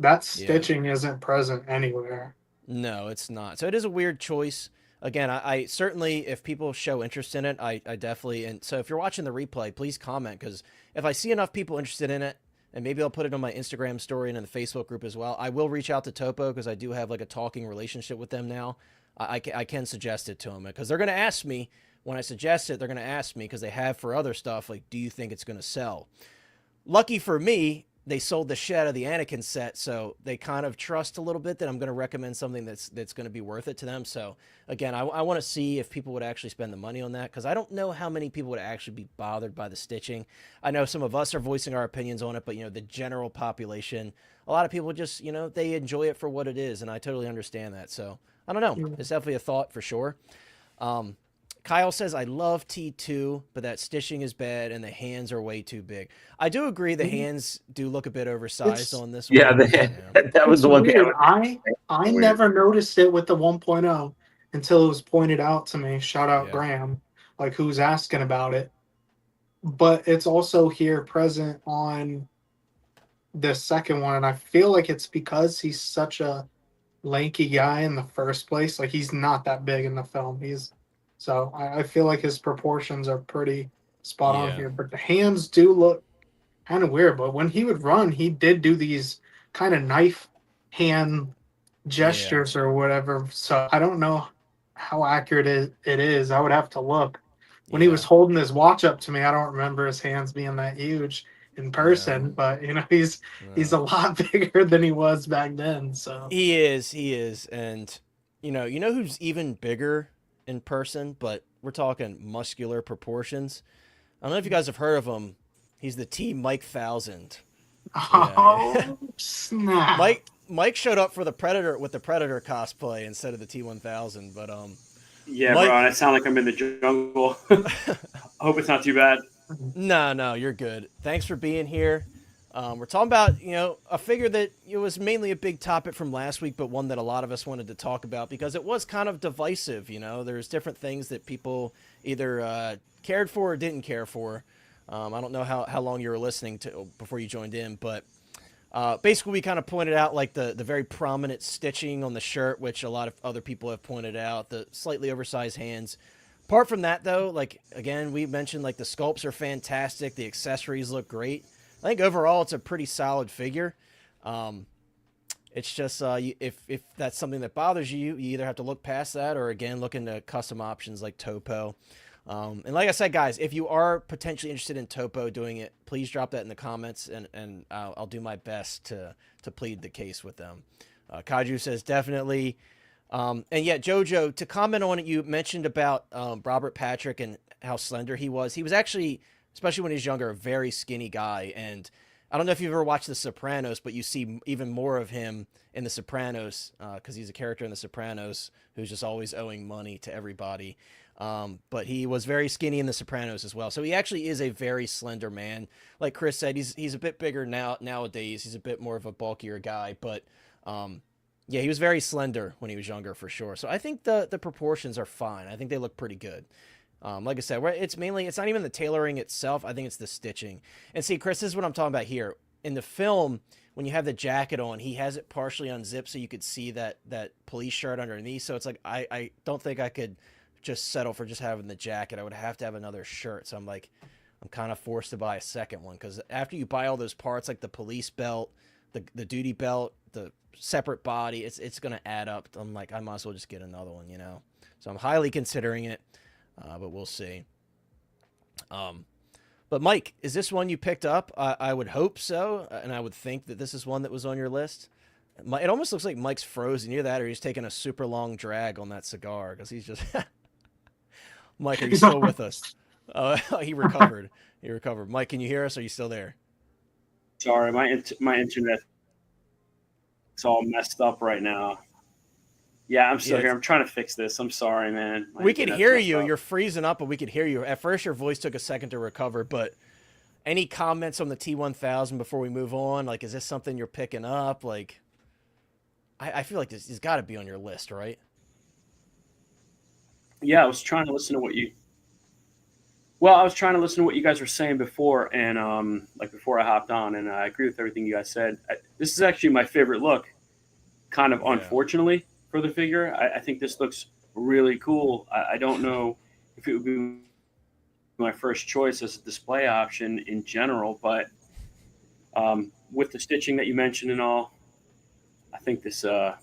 That stitching isn't present anywhere. No, it's not. So it is a weird choice. Again, I certainly, if people show interest in it, I definitely, and so if you're watching the replay, please comment, because if I see enough people interested in it, and maybe I'll put it on my Instagram story and in the Facebook group as well, I will reach out to Topo, because I do have like a talking relationship with them now. I can suggest it to them, because they're going to ask me, when I suggest it, they're going to ask me, because they have for other stuff, like, do you think it's going to sell? Lucky for me, they sold the shit out of the Anakin set, so they kind of trust a little bit that I'm going to recommend something that's going to be worth it to them. So again, I want to see if people would actually spend the money on that, because I don't know how many people would actually be bothered by the stitching. I know some of us are voicing our opinions on it, but the general population, a lot of people just they enjoy it for what it is, and I totally understand that. So I don't know. It's definitely a thought for sure. Kyle says, I love T2, but that stitching is bad and the hands are way too big. I do agree the hands do look a bit oversized on this one. Yeah, that was the one thing. I never noticed it with the 1.0 until it was pointed out to me. Shout out Graham, like, who's asking about it. But it's also here present on the second one, and I feel like it's because he's such a lanky guy in the first place. Like, he's not that big in the film. So I feel like his proportions are pretty spot on here. But the hands do look kind of weird. But when he would run, he did do these kind of knife hand gestures or whatever. So I don't know how accurate it is. I would have to look. When he was holding his watch up to me, I don't remember his hands being that huge. in person, but he's a No. lot bigger than he was back then. So He is, and you know who's even bigger in person, but we're talking muscular proportions. I don't know if you guys have heard of him. He's the Mike 1000. Yeah. oh snap! Mike showed up for the Predator with the Predator cosplay instead of the T-1000, but Yeah, Mike, bro, and I sound like I'm in the jungle. I hope it's not too bad. no, you're good. Thanks for being here. We're talking about, a figure that it was mainly a big topic from last week, but one that a lot of us wanted to talk about because it was kind of divisive. There's different things that people either cared for or didn't care for. I don't know how long you were listening to before you joined in, but basically we kind of pointed out like the very prominent stitching on the shirt, which a lot of other people have pointed out, the slightly oversized hands. Apart from that, though, like, again, we mentioned like the sculpts are fantastic. The accessories look great. I think overall it's a pretty solid figure. It's just if that's something that bothers you, you either have to look past that or, again, look into custom options like Topo. And like I said, guys, if you are potentially interested in Topo doing it, please drop that in the comments, and I'll do my best to plead the case with them. Kaju says definitely. And yeah, Jojo, to comment on it, you mentioned about Robert Patrick and how slender he was. He was actually, especially when he was younger, a very skinny guy. And I don't know if you've ever watched The Sopranos, but you see even more of him in The Sopranos because he's a character in The Sopranos who's just always owing money to everybody. But he was very skinny in The Sopranos as well. So he actually is a very slender man. Like Chris said, he's a bit bigger nowadays. He's a bit more of a bulkier guy, but yeah, he was very slender when he was younger for sure. So I think the proportions are fine. I think they look pretty good. Like I said, it's not even the tailoring itself. I think it's the stitching. And see, Chris, this is what I'm talking about here. In the film, when you have the jacket on, he has it partially unzipped so you could see that police shirt underneath. So it's like, I don't think I could just settle for just having the jacket. I would have to have another shirt. So I'm kind of forced to buy a second one because after you buy all those parts, like the police belt, the duty belt, the separate body, it's going to add up. I'm like, I might as well just get another one, So I'm highly considering it, but we'll see. But Mike, is this one you picked up? I would hope so, and I would think that this is one that was on your list. It almost looks like Mike's frozen. Either that or he's taking a super long drag on that cigar because he's just... Mike, are you still with us? He recovered. He recovered. Mike, can you hear us? Are you still there? Sorry, my internet it's all messed up right now. Yeah, I'm still here. I'm trying to fix this. I'm sorry, man. We could hear you. You're freezing up, but we could hear you. At first, your voice took a second to recover, but any comments on the T-1000 before we move on? Like, is this something you're picking up? Like, I feel like this has got to be on your list, right? Yeah, I was trying to listen to what you... Well, I was trying to listen to what you guys were saying before, and before I hopped on, and I agree with everything you guys said. This is actually my favorite look, kind of unfortunately, for the figure. I think this looks really cool. I don't know if it would be my first choice as a display option in general, but with the stitching that you mentioned and all, I think this, I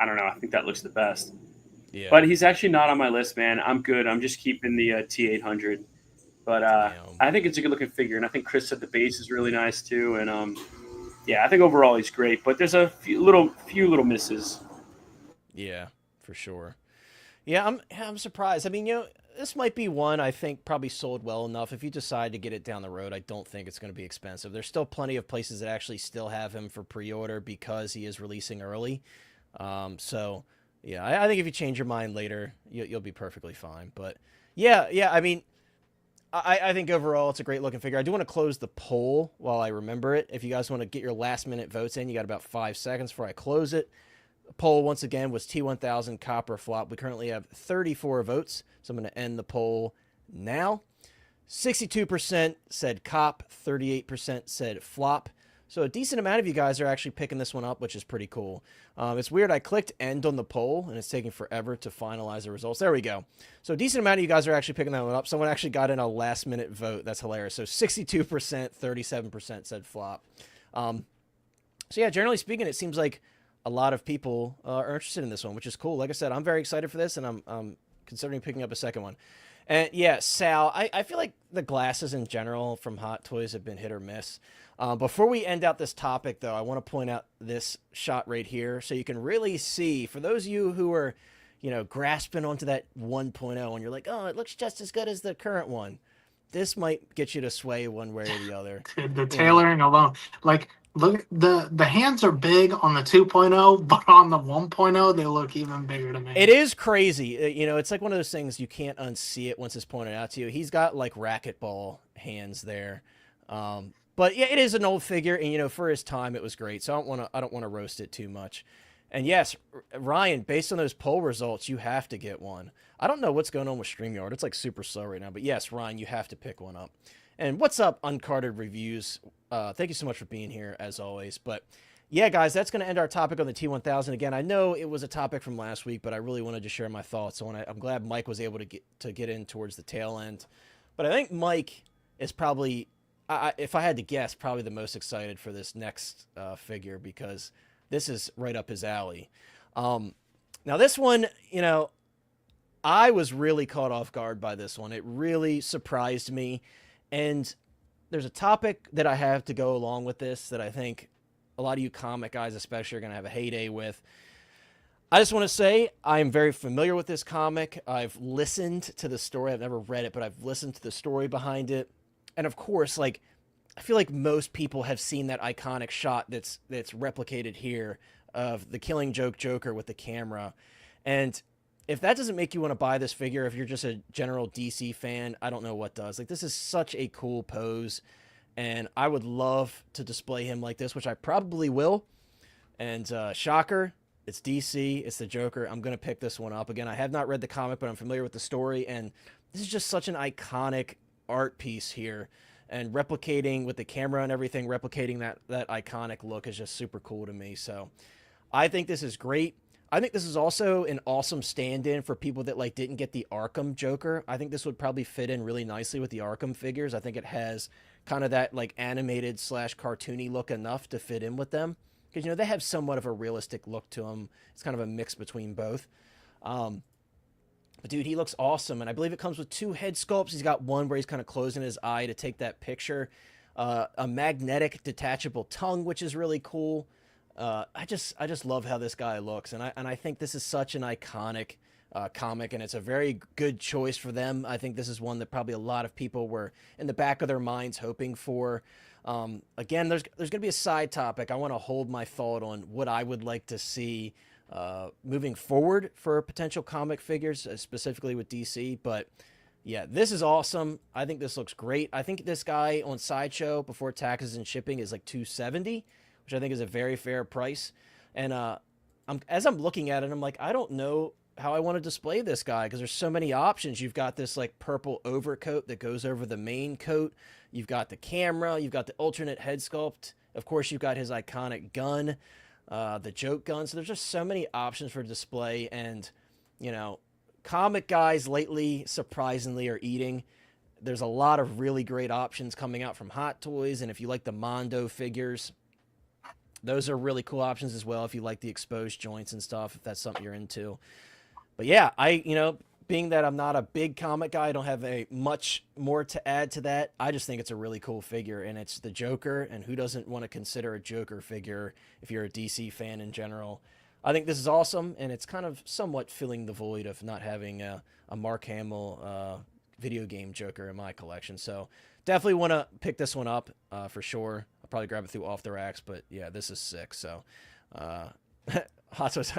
don't know, I think that looks the best. Yeah. But he's actually not on my list, man. I'm good. I'm just keeping the T-800. But I think it's a good-looking figure, and I think Chris said the base is really nice too. And yeah, I think overall he's great. But there's a few little misses. Yeah, for sure. Yeah, I'm surprised. I mean, this might be one I think probably sold well enough. If you decide to get it down the road, I don't think it's going to be expensive. There's still plenty of places that actually still have him for pre-order because he is releasing early. So. Yeah, I think if you change your mind later, you'll be perfectly fine. But yeah, I mean, I think overall it's a great looking figure. I do want to close the poll while I remember it. If you guys want to get your last minute votes in, you got about 5 seconds before I close it. The poll, once again, was T-1000 copper flop. We currently have 34 votes, so I'm going to end the poll now. 62% said cop, 38% said flop. So a decent amount of you guys are actually picking this one up, which is pretty cool. It's weird. I clicked end on the poll, and it's taking forever to finalize the results. There we go. So a decent amount of you guys are actually picking that one up. Someone actually got in a last-minute vote. That's hilarious. So 62%, 37% said flop. So yeah, generally speaking, it seems like a lot of people are interested in this one, which is cool. Like I said, I'm very excited for this, and I'm considering picking up a second one. And yeah, Sal, I feel like the glasses in general from Hot Toys have been hit or miss. Before we end out this topic, though, I want to point out this shot right here so you can really see, for those of you who are, grasping onto that 1.0 and you're like, oh, it looks just as good as the current one. This might get you to sway one way or the other. The tailoring alone, like look, the hands are big on the 2.0, but on the 1.0 they look even bigger to me. It is crazy. It's like one of those things you can't unsee it once it's pointed out to you. He's got like racquetball hands there. But yeah, it is an old figure, and for his time it was great. So I don't want to roast it too much. And yes, Ryan, based on those poll results, you have to get one. I don't know what's going on with StreamYard. It's like super slow right now. But yes, Ryan, you have to pick one up. And what's up, Uncarded Reviews? Thank you so much for being here, as always. But yeah, guys, that's going to end our topic on the T-1000. Again, I know it was a topic from last week, but I really wanted to share my thoughts. So I'm glad Mike was able to get in towards the tail end. But I think Mike is probably, if I had to guess, probably the most excited for this next figure, because this is right up his alley. Now, this one, I was really caught off guard by this one. It really surprised me. And there's a topic that I have to go along with this that I think a lot of you comic guys especially are going to have a heyday with. I just want to say I'm very familiar with this comic. I've listened to the story. I've never read it, but I've listened to the story behind it. And of course, I feel like most people have seen that iconic shot that's replicated here of the Killing Joke Joker with the camera. And if that doesn't make you want to buy this figure, if you're just a general DC fan, I don't know what does. This is such a cool pose, and I would love to display him like this, which I probably will. And shocker, it's DC, it's the Joker. I'm going to pick this one up. Again, I have not read the comic, but I'm familiar with the story, and this is just such an iconic art piece here. And replicating with the camera and everything, replicating that iconic look is just super cool to me. So I think this is great. I think this is also an awesome stand-in for people that didn't get the Arkham Joker. I think this would probably fit in really nicely with the Arkham figures. I think it has kind of that animated / cartoony look enough to fit in with them, because they have somewhat of a realistic look to them. It's kind of a mix between both. But dude, he looks awesome, and I believe it comes with 2 head sculpts. He's got one where he's kind of closing his eye to take that picture. A magnetic detachable tongue, which is really cool. I just love how this guy looks, and I think this is such an iconic comic, and it's a very good choice for them. I think this is one that probably a lot of people were in the back of their minds hoping for. Again, there's going to be a side topic. I want to hold my thought on what I would like to see moving forward for potential comic figures, specifically with DC. But yeah, this is awesome. I think this looks great. I think this guy on Sideshow before taxes and shipping is $270, which I think is a very fair price. And as I'm looking at it, I'm like, I don't know how I want to display this guy, because there's so many options. You've got this purple overcoat that goes over the main coat. You've got the camera. You've got the alternate head sculpt. Of course, you've got his iconic gun, the joke gun. So there's just so many options for display. And, comic guys lately, surprisingly, are eating. There's a lot of really great options coming out from Hot Toys. And if you like the Mondo figures, those are really cool options as well, if you like the exposed joints and stuff, if that's something you're into. But yeah, being that I'm not a big comic guy, I don't have much more to add to that. I just think it's a really cool figure, and it's the Joker, and who doesn't want to consider a Joker figure if you're a DC fan in general? I think this is awesome, and it's kind of somewhat filling the void of not having a Mark Hamill video game Joker in my collection. So definitely want to pick this one up for sure. I'll probably grab it through Off the Racks, but yeah, this is sick. So Hot Toys.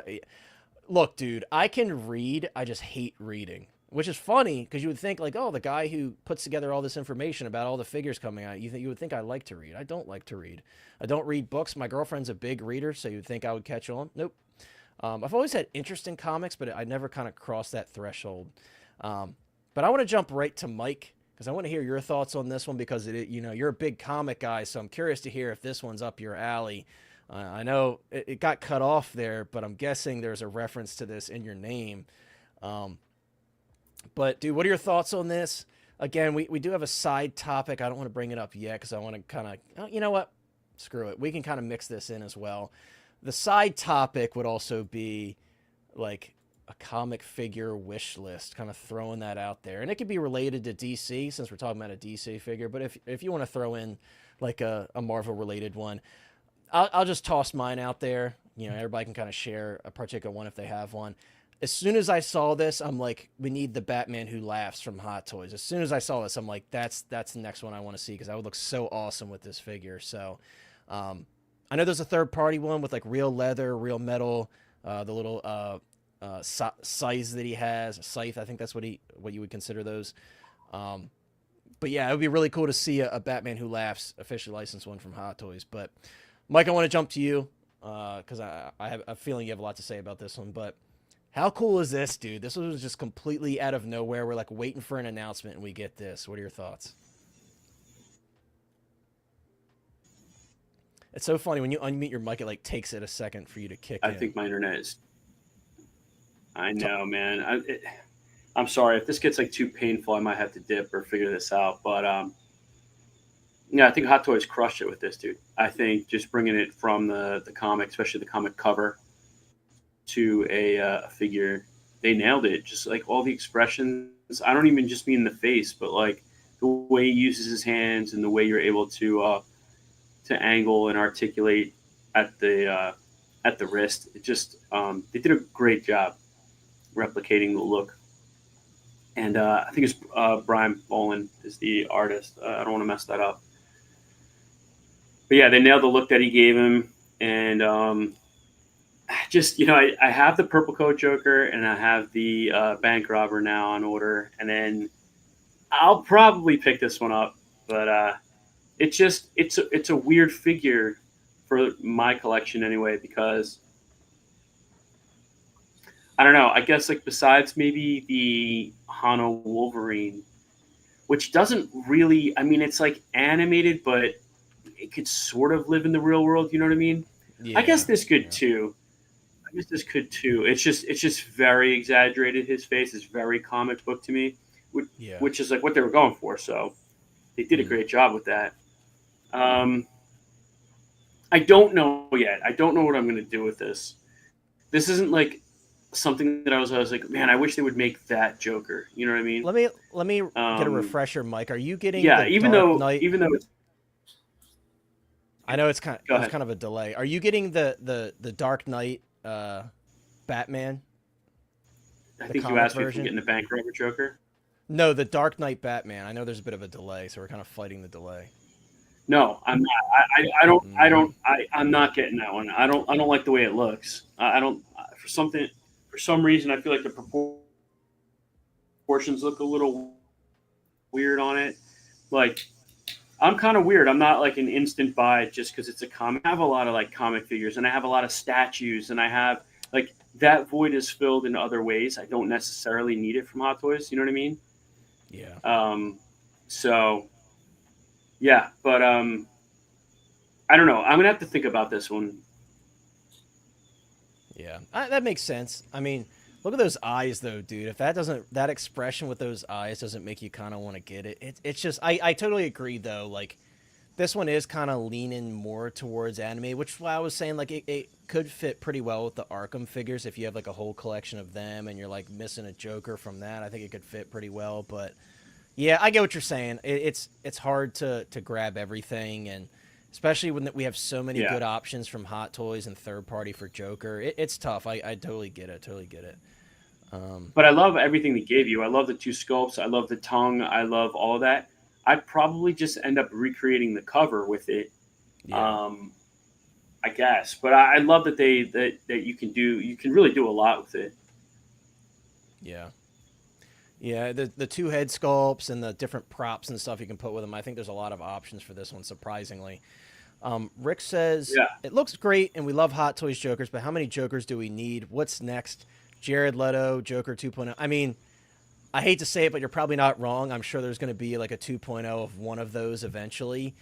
Look, dude, I can read. I just hate reading, which is funny because you would think oh, the guy who puts together all this information about all the figures coming out, you would think I like to read. I don't like to read. I don't read books. My girlfriend's a big reader, so you'd think I would catch on. Nope. I've always had interest in comics, but I never kind of crossed that threshold. But I want to jump right to Mike, because I want to hear your thoughts on this one, because you're a big comic guy, so I'm curious to hear if this one's up your alley. I know it got cut off there, but I'm guessing there's a reference to this in your name. But, dude, what are your thoughts on this? Again, we do have a side topic. I don't want to bring it up yet because I want to kind of, you know what? Screw it. We can kind of mix this in as well. The side topic would also be, a comic figure wish list, kind of throwing that out there. And it could be related to DC since we're talking about a DC figure. But if you want to throw in like a Marvel related one, I'll just toss mine out there. You know, everybody can kind of share a particular one if they have one. As soon as I saw this, I'm like, we need the Batman Who Laughs from Hot Toys. As soon as I saw this, I'm like, that's the next one I want to see because I would look so awesome with this figure. So I know there's a third-party one with like real leather, real metal, the little scythe that he has, a scythe. I think that's what you would consider those. But yeah, it would be really cool to see a Batman Who Laughs officially licensed one from Hot Toys. But Mike, I want to jump to you because I have a feeling you have a lot to say about this one. But how cool is this, dude? This was just completely out of nowhere. We're like waiting for an announcement and we get this. What are your thoughts? It's so funny when you unmute your mic, it like takes it a second for you to kick in. I think my internet is. I know, man. I'm sorry if this gets like too painful. I might have to dip or figure this out. But yeah, I think Hot Toys crushed it with this, dude. I think just bringing it from the comic, especially the comic cover, to a figure, they nailed it. Just like all the expressions. I don't even just mean the face, but like the way he uses his hands and the way you're able to angle and articulate at the wrist. It just they did a great job replicating the look. And I think it's Brian Boland is the artist. I don't want to mess that up. But yeah, they nailed the look that he gave him. And just, you know, I have the purple coat Joker and I have the bank robber now on order. And then I'll probably pick this one up. But it's a weird figure for my collection anyway, because I don't know. I guess like besides maybe the Hano Wolverine, which doesn't really, I mean, it's like animated, but it could sort of live in the real world. You know what I mean? Yeah, I guess this could too. It's just very exaggerated. His face is very comic book to me, which is like what they were going for. So they did a great job with that. I don't know yet. I don't know what I'm going to do with this. This isn't like something that I was like, man, I wish they would make that Joker. You know what I mean? Let me get a refresher, Mike. Are you getting even though it's, I know it's kind of a delay. Are you getting the Dark Knight Batman? I think you asked me if I'm getting the bank robber Joker. No, the Dark Knight Batman. I know there's a bit of a delay, so we're kind of fighting the delay. No, I'm not. I'm not getting that one. I don't like the way it looks. I don't for some reason I feel like the proportions look a little weird on it. Like I'm kind of weird. I'm not like an instant buy just because it's a comic. I have a lot of like comic figures and I have a lot of statues and I have like that void is filled in other ways. I don't necessarily need it from Hot Toys. You know what I mean? Yeah. So yeah, but I don't know. I'm gonna have to think about this one. Yeah, that makes sense. I mean, look at those eyes, though, dude. If that expression with those eyes doesn't make you kind of want to get it, it's just. I totally agree, though. Like, this one is kind of leaning more towards anime, which is why I was saying like it could fit pretty well with the Arkham figures if you have like a whole collection of them and you're like missing a Joker from that. I think it could fit pretty well, but. Yeah, I get what you're saying. It's hard to grab everything, and especially when we have so many good options from Hot Toys and third party for Joker. It's tough. I totally get it. But I love everything they gave you. I love the two sculpts. I love the tongue. I love all of that. I'd probably just end up recreating the cover with it. Yeah. I guess, but I love that that you can really do a lot with it. Yeah. Yeah, the two head sculpts and the different props and stuff you can put with them. I think there's a lot of options for this one, surprisingly. Rick says, It looks great, and we love Hot Toys Jokers, but how many Jokers do we need? What's next? Jared Leto, Joker 2.0. I mean, I hate to say it, but you're probably not wrong. I'm sure there's going to be like a 2.0 of one of those eventually.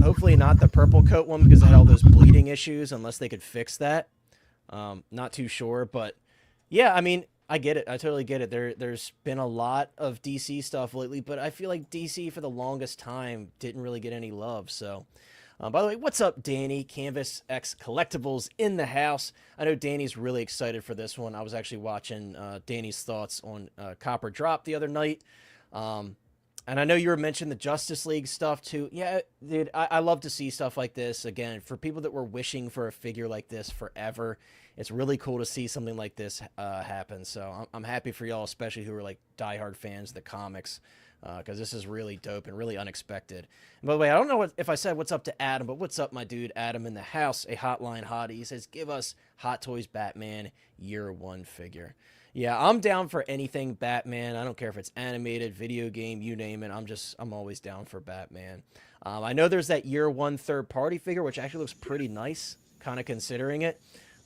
Hopefully not the purple coat one because it had all those bleeding issues, unless they could fix that. Not too sure, but yeah, I mean, I get it. I totally get it. There's been a lot of DC stuff lately, but I feel like DC for the longest time didn't really get any love. So By the way, what's up, Danny? Canvas X Collectibles in the house. I know Danny's really excited for this one. I was actually watching Danny's thoughts on Copper Drop the other night. And I know you were mentioning the Justice League stuff too. Yeah, dude, I love to see stuff like this. Again, for people that were wishing for a figure like this forever, it's really cool to see something like this happen. So I'm happy for y'all, especially who are like diehard fans of the comics, because this is really dope and really unexpected. And by the way, I don't know if I said what's up to Adam, but what's up, my dude Adam in the house, a hotline hottie. He says, give us Hot Toys Batman Year 1 figure. Yeah, I'm down for anything Batman. I don't care if it's animated, video game, you name it. I'm always down for Batman. I know there's that Year 1 third-party figure, which actually looks pretty nice, kind of considering it,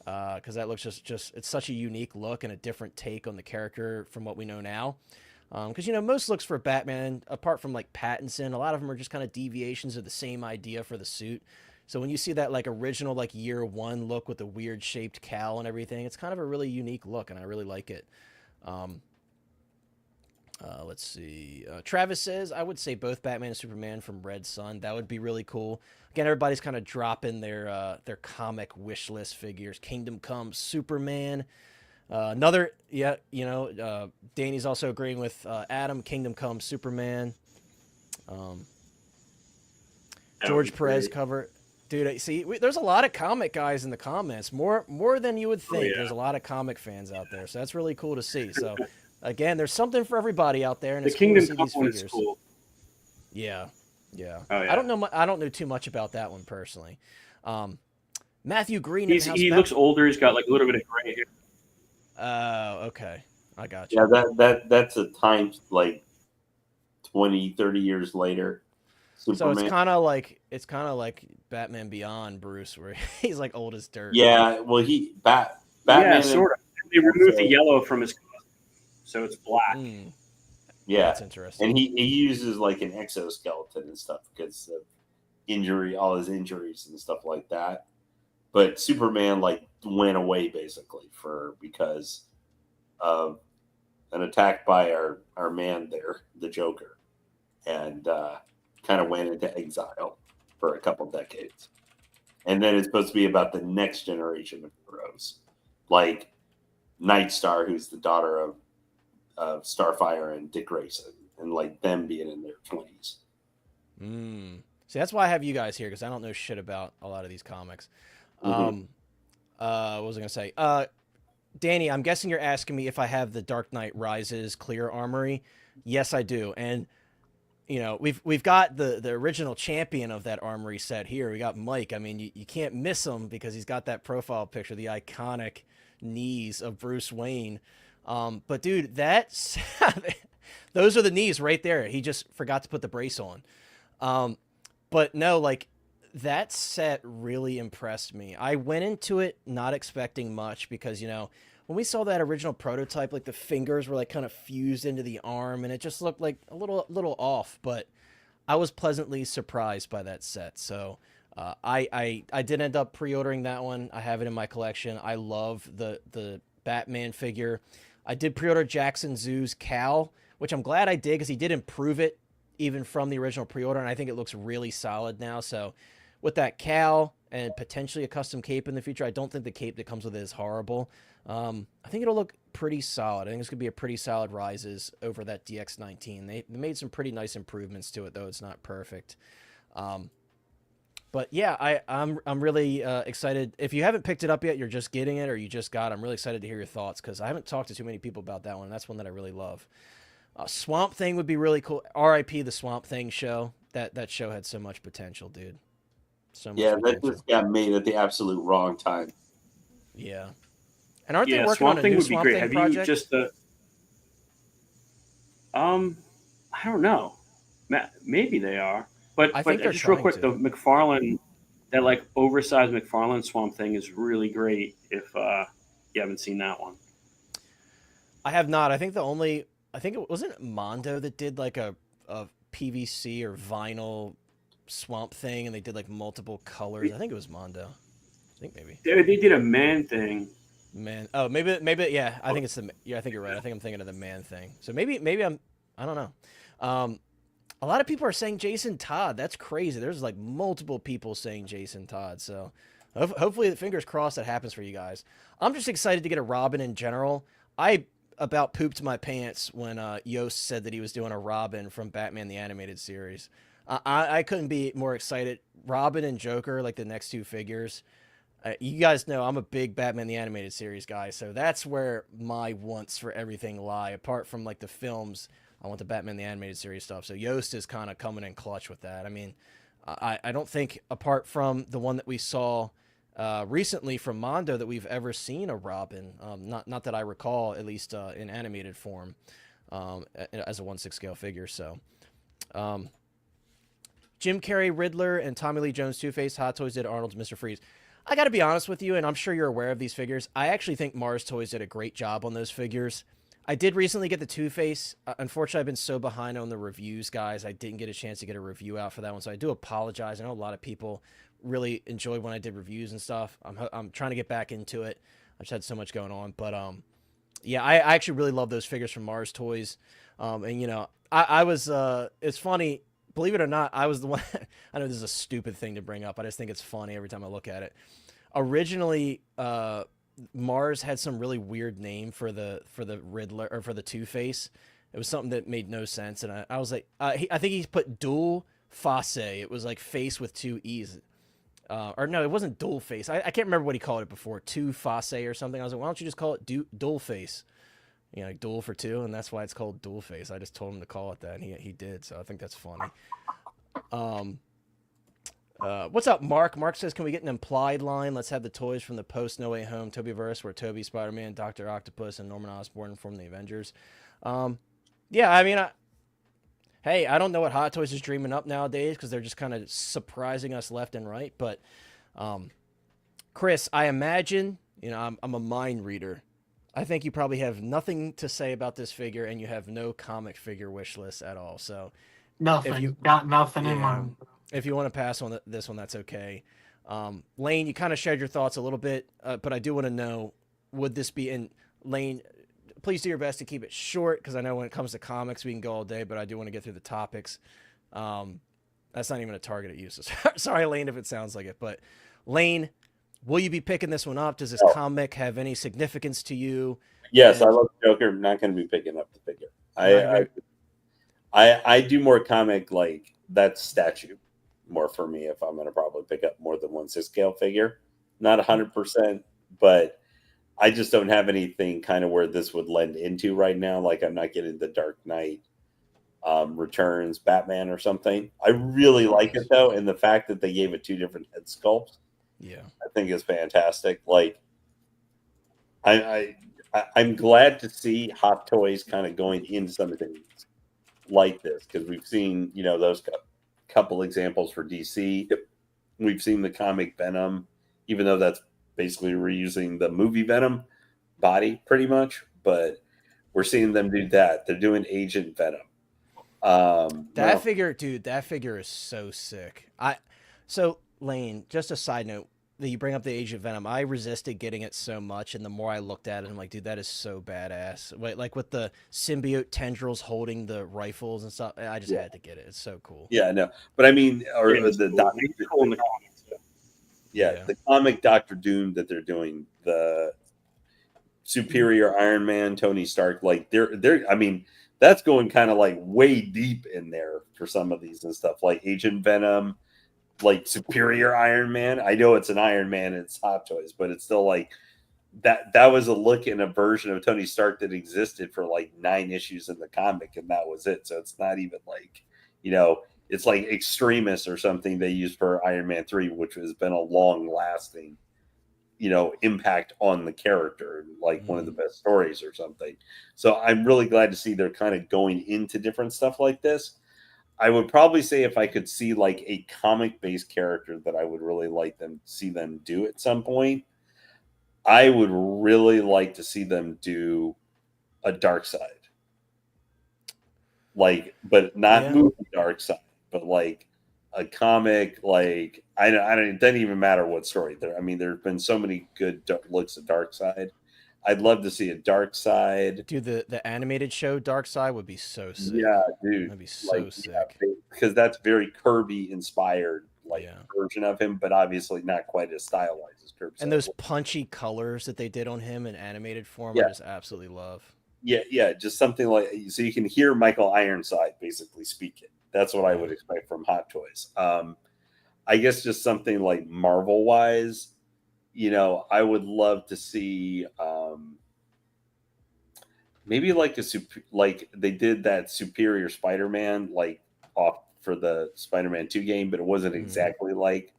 because that looks just it's such a unique look and a different take on the character from what we know now. Because, most looks for Batman, apart from, like, Pattinson, a lot of them are just kind of deviations of the same idea for the suit. So when you see that, like, original, like, Year 1 look with the weird shaped cowl and everything, it's kind of a really unique look, and I really like it. Let's see. Travis says, I would say both Batman and Superman from Red Sun. That would be really cool. Again, everybody's kind of dropping their comic wish list figures. Kingdom Come Superman. Another, Danny's also agreeing with Adam. Kingdom Come Superman. George Perez cover. Dude, see, there's a lot of comic guys in the comments, more than you would think. There's a lot of comic fans out there, so that's really cool to see. So, again, there's something for everybody out there, and it's cool to see these figures. Cool. Yeah. Oh, yeah. I don't know too much about that one personally. Matthew Green. He looks older. He's got like a little bit of gray hair. Okay, I got you. Yeah, that's a time like 20, 30 years later. Superman. So it's kind of like Batman Beyond Bruce, where he's like old as dirt. Yeah, well, Batman. Yeah, sort of. They removed the yellow from his costume, so it's black. Yeah, that's interesting. And he uses like an exoskeleton and stuff because of all his injuries and stuff like that. But Superman like went away basically because of an attack by our man there, the Joker, and kind of went into exile for a couple decades. And then it's supposed to be about the next generation of heroes, like Nightstar, who's the daughter of Starfire and Dick Grayson, and like them being in their 20s. See, that's why I have you guys here, because I don't know shit about a lot of these comics. What was I gonna say? Danny, I'm guessing you're asking me if I have the Dark Knight Rises clear armory. Yes, I do. And we've got the original champion of that armory set here. We got Mike. I mean, you can't miss him because he's got that profile picture, the iconic knees of Bruce Wayne. But dude, that's those are the knees right there. He just forgot to put the brace on. But no, like that set really impressed me. I went into it not expecting much because, when we saw that original prototype, like the fingers were like kind of fused into the arm and it just looked like a little off, but I was pleasantly surprised by that set. So I did end up pre-ordering that one. I have it in my collection. I love the Batman figure. I did pre-order Jackson Zoo's cowl, which I'm glad I did because he did improve it even from the original pre-order, and I think it looks really solid now. So with that cowl and potentially a custom cape in the future, I don't think the cape that comes with it is horrible. I think it'll look pretty solid. I think it's going to be a pretty solid Rises over that DX19. They made some pretty nice improvements to it, though it's not perfect. But yeah, I'm really excited. If you haven't picked it up yet, you're just getting it or you just got it, I'm really excited to hear your thoughts because I haven't talked to too many people about that one. And that's one that I really love. Swamp Thing would be really cool. RIP the Swamp Thing show. That show had so much potential, dude. So much potential. That just got made at the absolute wrong time. Yeah. And aren't they working Swamp on a Thing new would be Swamp great. Thing Have project? you just I don't know. Maybe they are. But I think they're just real trying quick, to. the McFarlane, that like oversized McFarlane Swamp Thing is really great if you haven't seen that one. I have not. I think it wasn't Mondo that did like a PVC or vinyl Swamp Thing, and they did like multiple colors. I think it was Mondo. I think maybe They did a Man Thing. Man. Oh, maybe. Yeah. I think it's I think you're right. I think I'm thinking of the Man Thing. So maybe I don't know. A lot of people are saying Jason Todd. That's crazy. There's like multiple people saying Jason Todd. So hopefully, fingers crossed, that happens for you guys. I'm just excited to get a Robin in general. I about pooped my pants when Yost said that he was doing a Robin from Batman the Animated Series. I couldn't be more excited. Robin and Joker, like the next two figures. You guys know I'm a big Batman the Animated Series guy, so that's where my wants for everything lie. Apart from like the films, I want the Batman the Animated Series stuff. So Yost is kind of coming in clutch with that. I mean, I don't think apart from the one that we saw recently from Mondo that we've ever seen a Robin. Not that I recall, at least in animated form, as a 1/6 scale figure. So. Jim Carrey, Riddler, and Tommy Lee Jones, Two-Face, Hot Toys did Arnold's Mr. Freeze. I got to be honest with you, and I'm sure you're aware of these figures. I actually think Mars Toys did a great job on those figures. I did recently get the Two-Face. Unfortunately, I've been so behind on the reviews, guys. I didn't get a chance to get a review out for that one, so I do apologize. I know a lot of people really enjoyed when I did reviews and stuff. I'm trying to get back into it. I've just had so much going on, but yeah, I actually really love those figures from Mars Toys. And you know, I was it's funny. Believe it or not, I was the one. I know this is a stupid thing to bring up. I just think it's funny every time I look at it. Originally, Mars had some really weird name for the Riddler or for the Two-Face. It was something that made no sense, and I was like, I think he put dual face. It was like face with two e's, or no, it wasn't dual face. I can't remember what he called it before, two face or something. I was like, why don't you just call it dual face? You know, like dual for two, and that's why it's called dual face. I just told him to call it that, and he did, so I think that's funny. What's up, Mark? Mark says, can we get an implied line? Let's have the toys from the post No Way Home Tobyverse where Toby, Spider-Man, Dr. Octopus, and Norman Osborn form the Avengers. Yeah, I mean, hey, I don't know what Hot Toys is dreaming up nowadays because they're just kind of surprising us left and right. But, Chris, I imagine, you know, I'm a mind reader. I think you probably have nothing to say about this figure, and you have no comic figure wish list at all. So, Nothing. Got nothing in yeah, mind. if you want to pass on this one, that's okay. Lane, you kind of shared your thoughts a little bit, but I do want to know, would this be in Lane? Please do your best to keep it short because I know when it comes to comics, we can go all day, but I do want to get through the topics. That's not even a target at you. So sorry, Lane, if it sounds like it, but Lane, will you be picking this one up? Does this comic have any significance to you? Yes, I love Joker. I'm not going to be picking up the figure. I do more comic like that statue more for me if I'm going to probably pick up more than 1/6 scale figure. Not 100%, but I just don't have anything kind of where this would lend into right now. Like I'm not getting the Dark Knight Returns Batman or something. I really like it though, and the fact that they gave it two different head sculpts, yeah, I think is fantastic. Like I'm glad to see Hot Toys kind of going into something like this because we've seen, you know, those couple examples for DC. We've seen the comic Venom, even though that's basically reusing the movie Venom body pretty much, but we're seeing them do that. They're doing Agent Venom. Figure, dude, that figure is so sick. So Lane, just a side note, that you bring up the Agent Venom, I resisted getting it so much, and the more I looked at it, I'm like, dude, that is so badass. Like with the symbiote tendrils holding the rifles and stuff, I just had to get it. It's so cool. Yeah, I know. But I mean, or It is the cool. It's cool in the comics. yeah, the comic Doctor Doom that they're doing, the Superior Iron Man, Tony Stark, like they're I mean, that's going kind of like way deep in there for some of these and stuff, like Agent Venom, like Superior Iron Man. I know it's an Iron Man and it's Hot Toys, but it's still like that was a look in a version of Tony Stark that existed for like 9 issues in the comic, and that was it. So it's not even like, you know, it's like Extremis or something they used for Iron Man 3, which has been a long lasting, you know, impact on the character, like one of the best stories or something. So I'm really glad to see they're kind of going into different stuff like this. I would probably say if I could see like a comic based character that I would really like them see them do at some point, I would really like to see them do a Dark Side, like, but not movie Dark Side, but like a comic. Like I don't. It doesn't even matter what story there. I mean, there's been so many good looks at Dark Side. I'd love to see a Dark Side. Dude, the animated show Dark Side would be so sick. Yeah, dude. That'd be so sick. Because that's very Kirby inspired, like Yeah. version of him, but obviously not quite as stylized as Kirby. And those punchy colors that they did on him in animated form, Yeah. I just absolutely love. Yeah, just something like so you can hear Michael Ironside basically speak it. That's what I would expect from Hot Toys. I guess just something like Marvel wise, you know, I would love to see maybe like like they did that Superior Spider-Man like off for the Spider-Man 2 game, but it wasn't exactly like,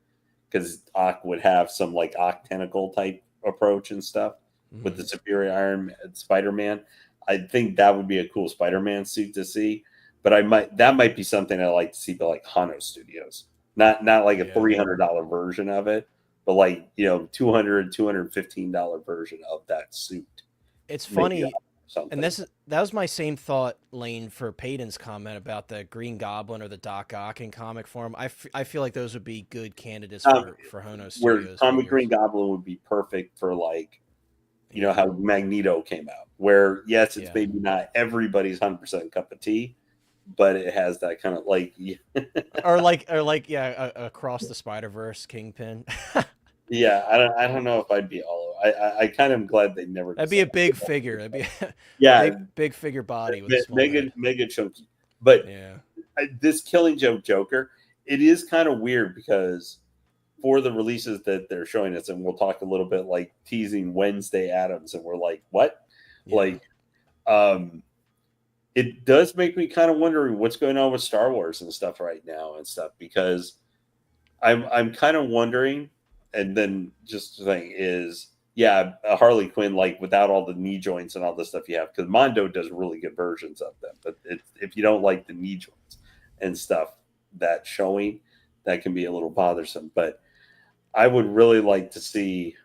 because Ock would have some like Ock tentacle type approach and stuff with the Superior Iron Spider-Man. I think that would be a cool Spider-Man suit to see, but that might be something I like to see, but like Hano Studios, not like a $300 version of it, but like, you know, $215 version of that suit. It's funny, and that was my same thought, Lane, for Payton's comment about the Green Goblin or the Doc Ock in comic form. I feel like those would be good candidates for Hano Studios. Where Comic Green Goblin would be perfect for like, you know, how Magneto came out, where yes, it's maybe not everybody's 100% cup of tea, but it has that kind of like, or across the Spider-Verse Kingpin. Yeah, I don't know if I'd be all. I kind of am glad they never. That'd be a big figure. That'd be big figure body with mega chunky. But yeah, this Killing Joke Joker, it is kind of weird because for the releases that they're showing us, and we'll talk a little bit like teasing Wednesday Addams, and we're like, what? Yeah. Like, it does make me kind of wondering what's going on with Star Wars and stuff right now and stuff, because I'm kind of wondering. And then just the thing is, yeah, a Harley Quinn, like without all the knee joints and all the stuff you have, because Mondo does really good versions of them. But if you don't like the knee joints and stuff, that showing, that can be a little bothersome. But I would really like to see.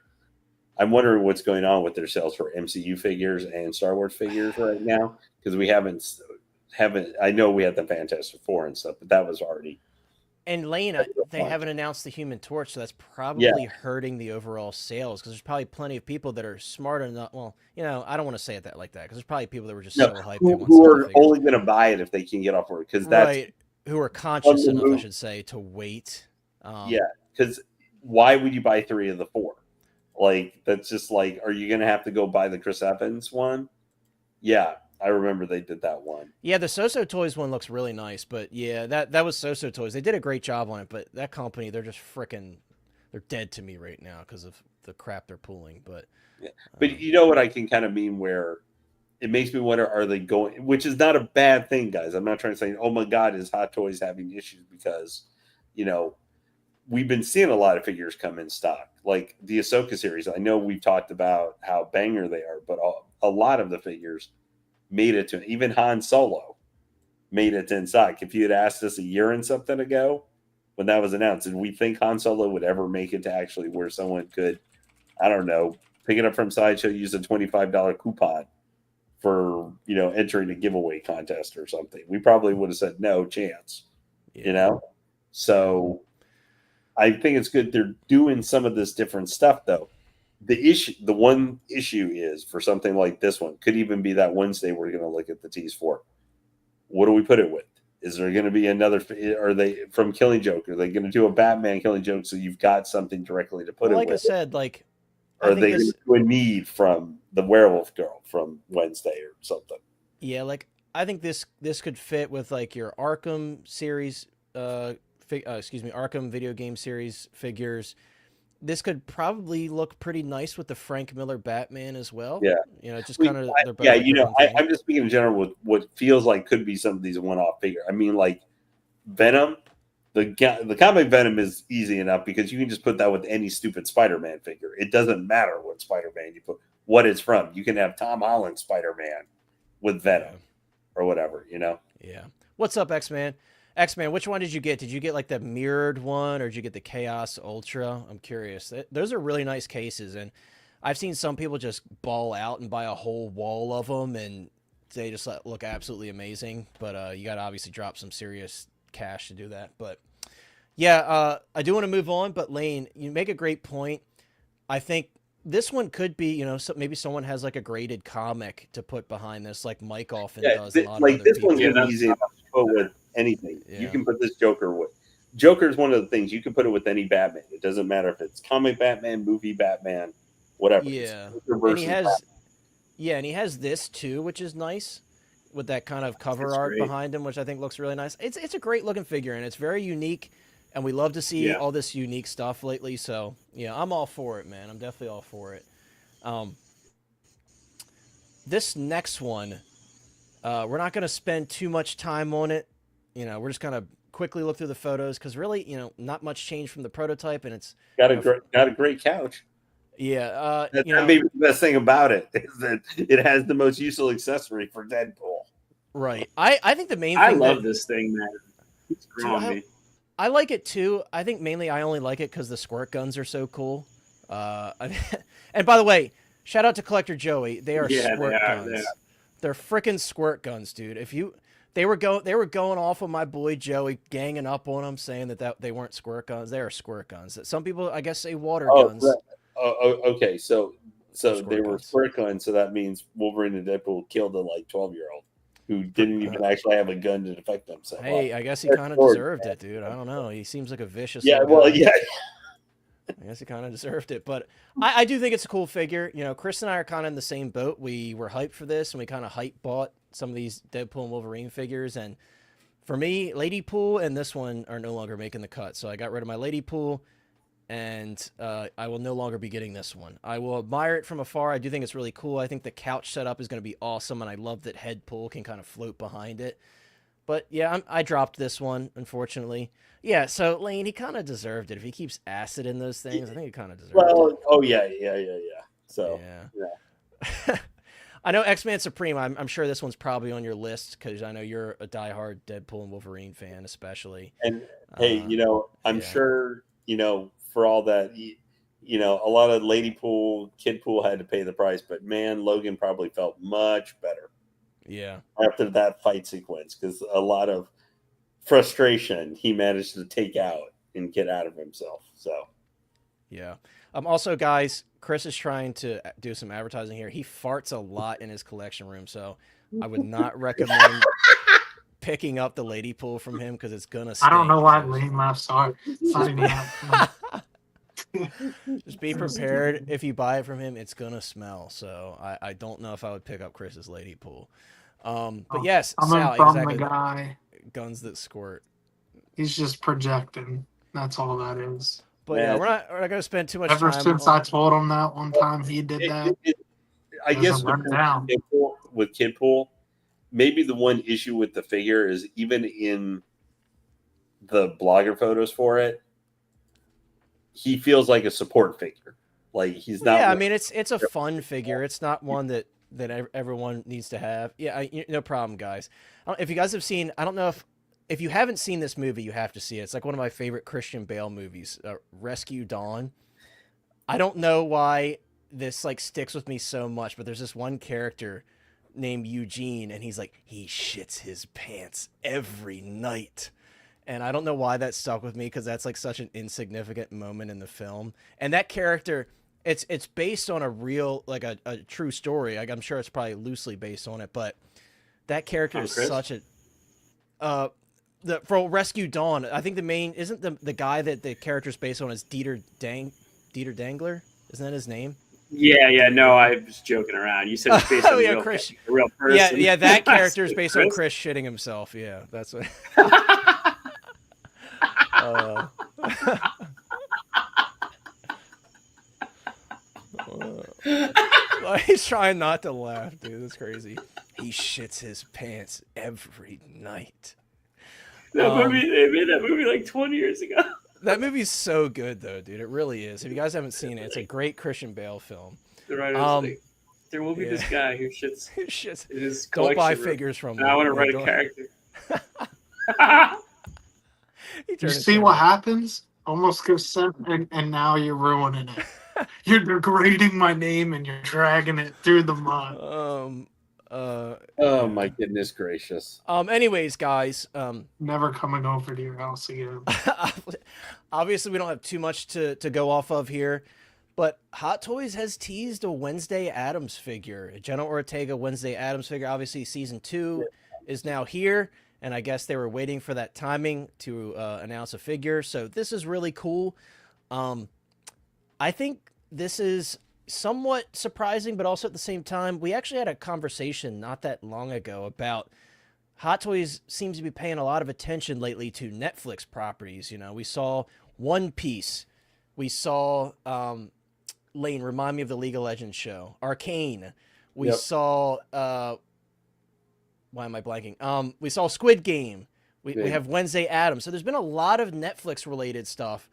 I'm wondering what's going on with their sales for MCU figures and Star Wars figures right now, because we haven't. I know we had the Fantastic Four and stuff, but that was already. And Lane, they haven't announced the Human Torch, so that's probably hurting the overall sales, because there's probably plenty of people that are smart enough. Well, you know, I don't want to say it like that, because there's probably people that were just so hyped. Who are only going to buy it if they can get off work, because that's right. Who are conscious enough, I should say, to wait. Because why would you buy 3 of the 4? Like, that's just like, are you going to have to go buy the Chris Evans one? Yeah. I remember they did that one. Yeah, the So-So Toys one looks really nice, but yeah, that was So-So Toys. They did a great job on it, but that company, they're just they're dead to me right now because of the crap they're pulling. But you know what I can kind of mean, where it makes me wonder, are they going, which is not a bad thing, guys. I'm not trying to say, oh my God, is Hot Toys having issues, because, you know, we've been seeing a lot of figures come in stock, like the Ahsoka series. I know we've talked about how banger they are, but a lot of the figures made it to, even Han Solo made it to in stock. If you had asked us a year and something ago when that was announced, did we think Han Solo would ever make it to actually where someone could, I don't know, pick it up from Sideshow, use a $25 coupon for, you know, entering a giveaway contest or something? We probably would have said no chance, you know? So I think it's good they're doing some of this different stuff, though. The one issue is, for something like this one, could even be that Wednesday we're going to look at the tease for. What do we put it with? Is there going to be another? Are they from Killing Joke? Are they going to do a Batman Killing Joke so you've got something directly to put it with? Like I said, like, or are they going to do a need from the Werewolf Girl from Wednesday or something? Yeah, like I think this could fit with like your Arkham series, Arkham video game series figures. This could probably look pretty nice with the Frank Miller Batman as well. Yeah. You know, just kind of. Yeah, you know, I'm just speaking in general with what feels like could be some of these one-off figures. I mean, like Venom, the comic Venom is easy enough because you can just put that with any stupid Spider-Man figure. It doesn't matter what Spider-Man you put, what it's from. You can have Tom Holland Spider-Man with Venom or whatever, you know? Yeah. What's up, X-Man? X-Man, which one did you get? Did you get like the mirrored one, or did you get the Chaos Ultra? I'm curious. Those are really nice cases, and I've seen some people just ball out and buy a whole wall of them, and they just look absolutely amazing. But you got to obviously drop some serious cash to do that. But yeah, I do want to move on. But Lane, you make a great point. I think this one could be, maybe someone has like a graded comic to put behind this, like Mike often Yeah, does. A lot like of other this people. one's Yeah, gonna be easy enough to put with anything. Yeah. You can put this Joker with. Joker is one of the things you can put it with any Batman. It doesn't matter if it's comic Batman, movie Batman, whatever. Yeah, Joker and versus he has, Batman. yeah, and he has this too, which is nice, with that kind of cover It's art great. behind him, which I think looks really nice. It's a great looking figure, and it's very unique, and we love to see Yeah. all this unique stuff lately. So yeah, I'm all for it, man. I'm definitely all for it. This next one, we're not going to spend too much time on it. We're just gonna quickly look through the photos because really, not much change from the prototype, and it's got a great couch. yeah. That may be the best thing about it is that it has the most useful accessory for Deadpool. Right. I think the main thing I love this thing, man. It's growing me. I like it too. I think mainly I only like it because the squirt guns are so cool. And by the way, shout out to Collector Joey. They are squirt guns. They're freaking squirt guns, dude. They were going off on my boy Joey, ganging up on him, saying that they weren't squirt guns. They are squirt guns. Some people, I guess, say water guns. Right. Okay. So they were guns. squirt guns. So that means Wolverine and Deadpool killed a 12-year-old who didn't even actually have a gun to defend themselves. Hey, I guess he kind of deserved it, dude. I don't know. He seems like a vicious. Yeah. little Well, guy. yeah. I guess he kind of deserved it, but I do think it's a cool figure. Chris and I are kind of in the same boat. We were hyped for this, and we kind of hype bought some of these Deadpool and Wolverine figures. And for me, Lady Pool and this one are no longer making the cut. So I got rid of my Lady Pool, and I will no longer be getting this one. I will admire it from afar. I do think it's really cool. I think the couch setup is going to be awesome, and I love that Head Pool can kind of float behind it. But yeah, I dropped this one, unfortunately. Yeah, so Lane, he kind of deserved it. If he keeps acid in those things, I think he kind of deserved it. Oh yeah. So yeah. I know X-Man Supreme. I'm sure this one's probably on your list because I know you're a diehard Deadpool and Wolverine fan, especially. And hey, I'm yeah. sure for all that, a lot of Lady Pool, Kid Pool had to pay the price, but man, Logan probably felt much better. Yeah. After that fight sequence, because a lot of frustration he managed to take out and get out of himself. So, yeah. Also, guys, Chris is trying to do some advertising here. He farts a lot in his collection room, so I would not recommend picking up the Lady Pool from him because it's gonna stink. I don't know why Lane left. Sorry. It's not even happening. Just be prepared. If you buy it from him, it's gonna smell. So I don't know if I would pick up Chris's Lady Pool. But yes, I'm Sal, from exactly. the guy. Guns that squirt. He's just projecting. That's all that is. But yeah, we're not going to spend too much Ever time. since I told him that one time he did that, I guess run down. with Kid Pool, maybe the one issue with the figure is even in the blogger photos for it, he feels like a support figure. Like he's not. Yeah, I mean it's a fun figure. It's not one that everyone needs to have. Yeah, no problem, guys. If you guys have seen, I don't know if you haven't seen this movie, you have to see it. It's like one of my favorite Christian Bale movies, Rescue Dawn. I don't know why this like sticks with me so much, but there's this one character named Eugene, and he's like, he shits his pants every night. And I don't know why that stuck with me because that's like such an insignificant moment in the film. And that character, it's based on a real, like a true story. I'm sure it's probably loosely based on it, but that character is such a for Rescue Dawn. I think the main isn't the guy that the character's based on is Dieter Dangler. Isn't that his name? Yeah. No, I was joking around. You said it's based on a real person. Yeah. That character is based on Chris shitting himself. Yeah, that's what. He's trying not to laugh, dude. That's crazy. He shits his pants every night. They made that movie like 20 years ago. That movie's so good, though, dude. It really is. If you guys haven't seen it, it's a great Christian Bale film. The writer's like, there will be this guy who shits. In his don't buy room. figures from him. I want to write a character. You see what happens? Almost goes sent, and now you're ruining it. You're degrading my name and you're dragging it through the mud. Oh my goodness gracious. Anyways, guys. Never coming over to your house again. Obviously, we don't have too much to go off of here. But Hot Toys has teased a Wednesday Addams figure, a Jenna Ortega Wednesday Addams figure. Obviously, season 2 is now here, and I guess they were waiting for that timing to announce a figure. So this is really cool. I think this is somewhat surprising, but also at the same time, we actually had a conversation not that long ago about Hot Toys seems to be paying a lot of attention lately to Netflix properties. You know, we saw One Piece. We saw, Lane, remind me of the League of Legends show. Arcane. We saw, why am I blanking? We saw Squid Game. We have Wednesday Addams. So there's been a lot of Netflix related stuff.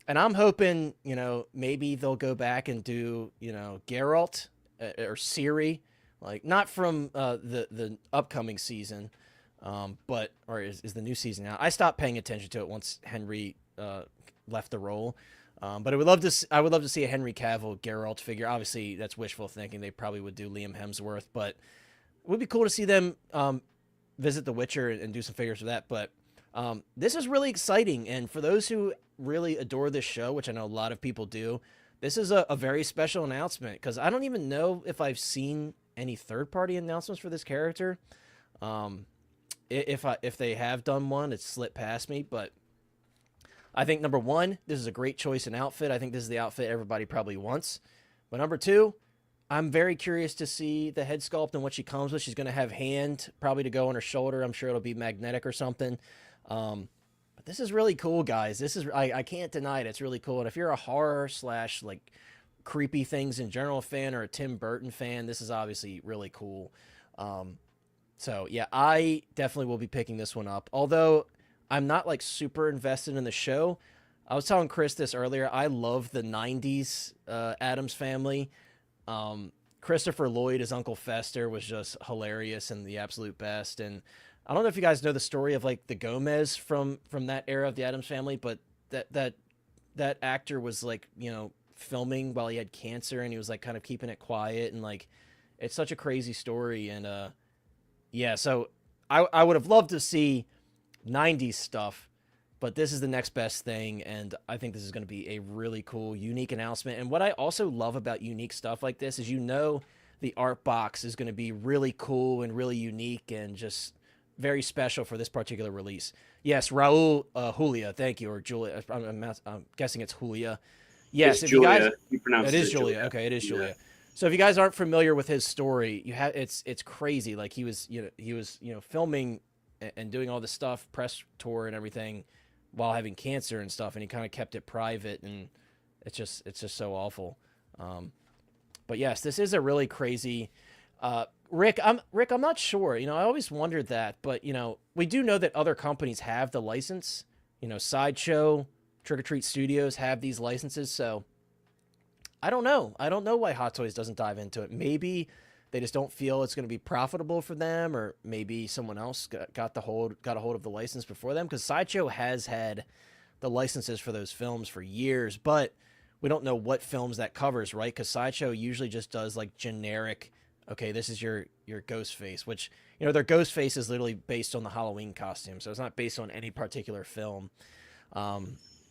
And I'm hoping, you know, maybe they'll go back and do, you know, Geralt or Ciri, like not from the upcoming season, but or is the new season out. I stopped paying attention to it once Henry left the role, but I would love to see a Henry Cavill Geralt figure. Obviously, that's wishful thinking. They probably would do Liam Hemsworth, but it would be cool to see them visit The Witcher and do some figures for that. But this is really exciting, and for those who really adore this show, which I know a lot of people do, this is a very special announcement, because I don't even know if I've seen any third-party announcements for this character. If they have done one, it's slipped past me, but I think number one, this is a great choice in outfit. I think this is the outfit everybody probably wants. But number two, I'm very curious to see the head sculpt and what she comes with. She's going to have hand probably to go on her shoulder. I'm sure it'll be magnetic or something. But this is really cool, guys. This is I can't deny it. It's really cool. And if you're a horror / like creepy things in general fan or a Tim Burton fan, this is obviously really cool. So yeah, I definitely will be picking this one up. Although I'm not like super invested in the show. I was telling Chris this earlier. I love the 90s Addams family. Christopher Lloyd as Uncle Fester was just hilarious and the absolute best. And I don't know if you guys know the story of like the Gomez from that era of the Addams family, but that actor was like, you know, filming while he had cancer, and he was like kind of keeping it quiet, and like it's such a crazy story. And yeah, so I would have loved to see 90s stuff, but this is the next best thing, and I think this is going to be a really cool, unique announcement. And what I also love about unique stuff like this is, you know, the art box is going to be really cool and really unique and just very special for this particular release. Yes, Raul Julia, thank you, or Julia. I'm guessing it's Julia. Yes, it's if Julia. you guys, You pronounce it is Julia. Okay, it is Julia. So if you guys aren't familiar with his story, it's crazy. Like he was filming and doing all this stuff, press tour and everything, while having cancer and stuff, and he kind of kept it private, and it's just so awful. But yes, this is a really crazy. Rick, I'm not sure. You know, I always wondered that, but you know, we do know that other companies have the license. You know, Sideshow, Trick or Treat Studios have these licenses, so I don't know. I don't know why Hot Toys doesn't dive into it. Maybe they just don't feel it's going to be profitable for them, or maybe someone else got a hold of the license before them, because Sideshow has had the licenses for those films for years, but we don't know what films that covers, right? Because Sideshow usually just does like generic, okay, this is your Ghostface, which, you know, their Ghostface is literally based on the Halloween costume, so it's not based on any particular film.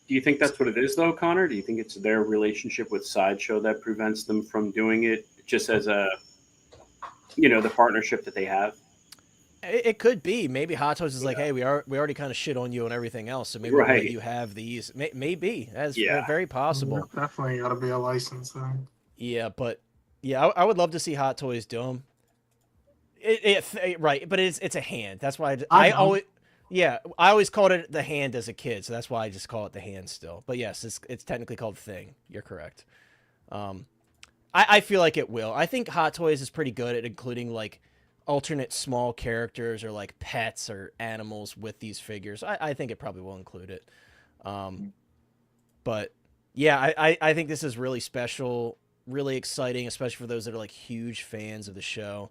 Do you think that's what it is, though, Connor? Do you think it's their relationship with Sideshow that prevents them from doing it, just as a, you know, the partnership that they have? It could be. Maybe Hot Toys is like, hey, we already kind of shit on you and everything else, so maybe we'll let you have these. Maybe. That's very possible. Definitely got to be a license thing. Yeah, but yeah, I would love to see Hot Toys do them. Right, but it's a hand. That's why I always called it the hand as a kid, so that's why I just call it the hand still. But yes, it's technically called Thing. You're correct. I feel like it will. I think Hot Toys is pretty good at including like alternate small characters or like pets or animals with these figures. I think it probably will include it. But yeah, I think this is really special, really exciting, especially for those that are like huge fans of the show.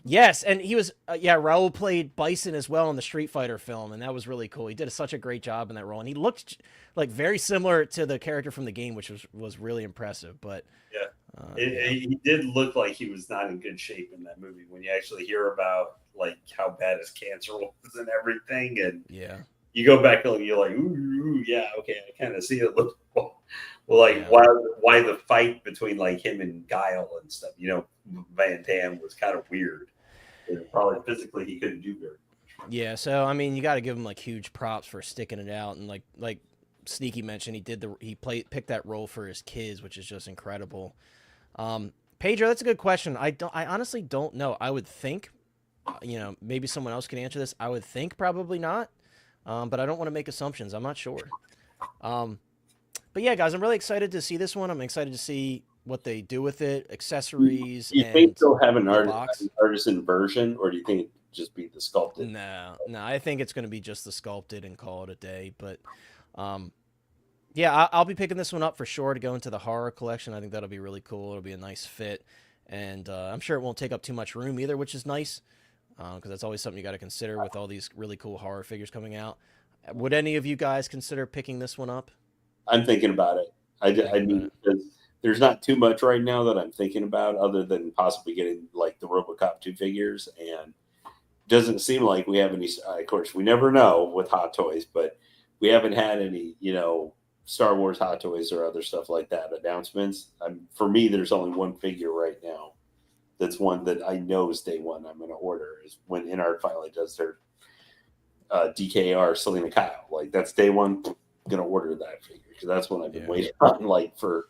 Yes, and he was Raul played Bison as well in the Street Fighter film, and that was really cool. He did such a great job in that role, and he looked like very similar to the character from the game, which was really impressive. But he did look like he was not in good shape in that movie. When you actually hear about like how bad his cancer was and everything, and you go back and you're like, ooh, yeah, okay, I kind of see it Well, like Yeah. why the fight between like him and Guile and stuff? You know, Van Damme was kind of weird. And probably physically he couldn't do very. Yeah, so I mean, you got to give him like huge props for sticking it out, and like Sneaky mentioned, picked that role for his kids, which is just incredible. Pedro, that's a good question. I honestly don't know. I would think, maybe someone else can answer this. I would think probably not, but I don't want to make assumptions. I'm not sure. But yeah, guys, I'm really excited to see this one. I'm excited to see what they do with it, accessories. You and think they'll have an box. artisan version, or do you think it just be the sculpted? No, I think it's going to be just the sculpted and call it a day. But yeah, I'll be picking this one up for sure to go into the horror collection. I think that'll be really cool. It'll be a nice fit, and I'm sure it won't take up too much room either, which is nice, because that's always something you got to consider with all these really cool horror figures coming out. Would any of you guys consider picking this one up? I'm thinking about it. I mean, there's not too much right now that I'm thinking about, other than possibly getting like the RoboCop 2 figures, and doesn't seem like we have any. Of course, we never know with Hot Toys, but we haven't had any, Star Wars Hot Toys or other stuff like that announcements. For me, there's only one figure right now. That's one that I know is day one I'm going to order, is when Inart finally does their DKR Selena Kyle. Like, that's day one. I'm going to order that figure, because that's one I've been waiting on like for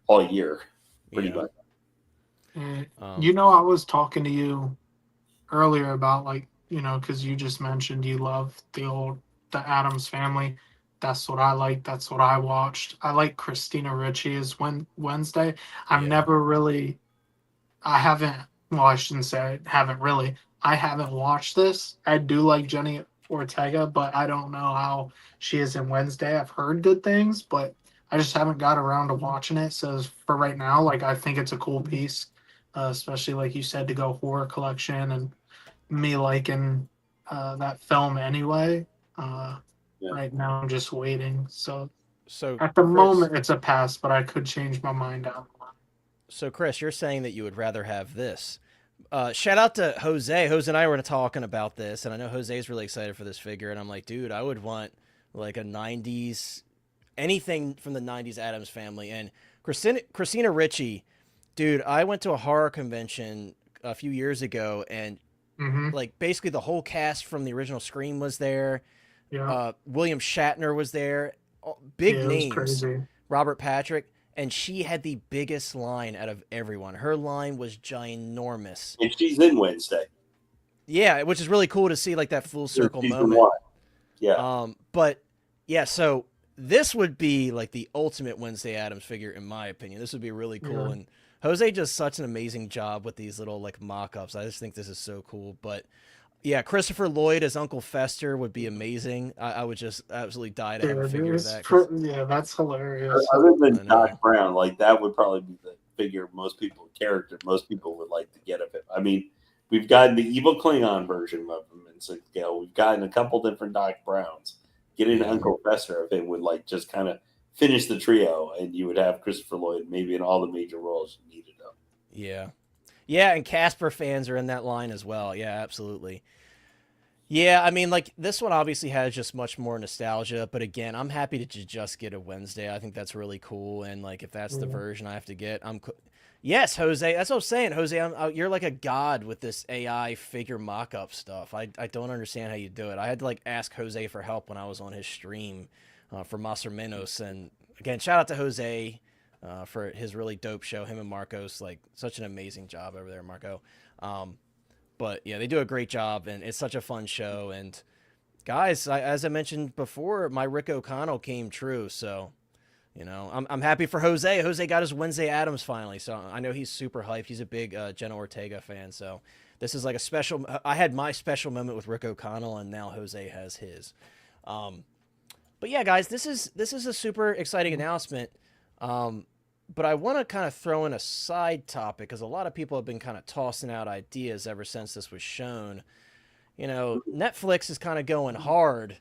all year, pretty much. I was talking to you earlier about, like, because you just mentioned you love the Addams family. That's what I like. That's what I watched. I like Christina Ricci as Wednesday. I shouldn't say I haven't really. I haven't watched this. I do like Jenny Ortega, but I don't know how she is in Wednesday. I've heard good things, but I just haven't got around to watching it. So for right now, like, I think it's a cool piece, especially like you said, to go horror collection, and me liking that film anyway. Right now, I'm just waiting. So at the moment, it's a pass, but I could change my mind down the line. So, Chris, you're saying that you would rather have this. Shout out to Jose. Jose and I were talking about this, and I know Jose's really excited for this figure, and I'm like, dude, I would want like a 90s, anything from the 90s Addams family. And Christina Ricci, dude, I went to a horror convention a few years ago, and like basically the whole cast from the original Scream was there. Yeah. William Shatner was there. Big names. Crazy. Robert Patrick. And she had the biggest line out of everyone. Her line was ginormous. And she's in Wednesday. Yeah, which is really cool to see, like, that full circle moment. Yeah. But yeah, so this would be like the ultimate Wednesday Addams figure, in my opinion. This would be really cool. Yeah. And Jose does such an amazing job with these little like mock-ups. I just think this is so cool. But yeah, Christopher Lloyd as Uncle Fester would be amazing. I would just absolutely die to have a figure of that. Yeah, that's hilarious. Other than Doc Brown, like, that would probably be the figure most people would like to get of him. I mean, we've gotten the evil Klingon version of him in 6th scale. We've gotten a couple different Doc Browns. Getting Uncle Fester of him would like just kind of finish the trio, and you would have Christopher Lloyd maybe in all the major roles you needed him. Yeah. Yeah, and Casper fans are in that line as well. Yeah, absolutely. Yeah, I mean, like, this one obviously has just much more nostalgia, but again, I'm happy to just get a Wednesday. I think that's really cool, and like, if that's the version I have to get, yes, Jose. That's what I'm saying, Jose. You're like a god with this AI figure mock-up stuff. I don't understand how you do it. I had to like ask Jose for help when I was on his stream for Mas or Menos, and again, shout out to Jose. For his really dope show, him and Marcos, like, such an amazing job over there, Marco. But yeah, they do a great job, and it's such a fun show. And guys, as I mentioned before, my Rick O'Connell came true. So, I'm happy for Jose. Jose got his Wednesday Addams finally. So I know he's super hyped. He's a big Jenna Ortega fan. So this is like a special. I had my special moment with Rick O'Connell, and now Jose has his. But yeah, guys, this is a super exciting announcement. But I want to kind of throw in a side topic, because a lot of people have been kind of tossing out ideas ever since this was shown. Netflix is kind of going hard,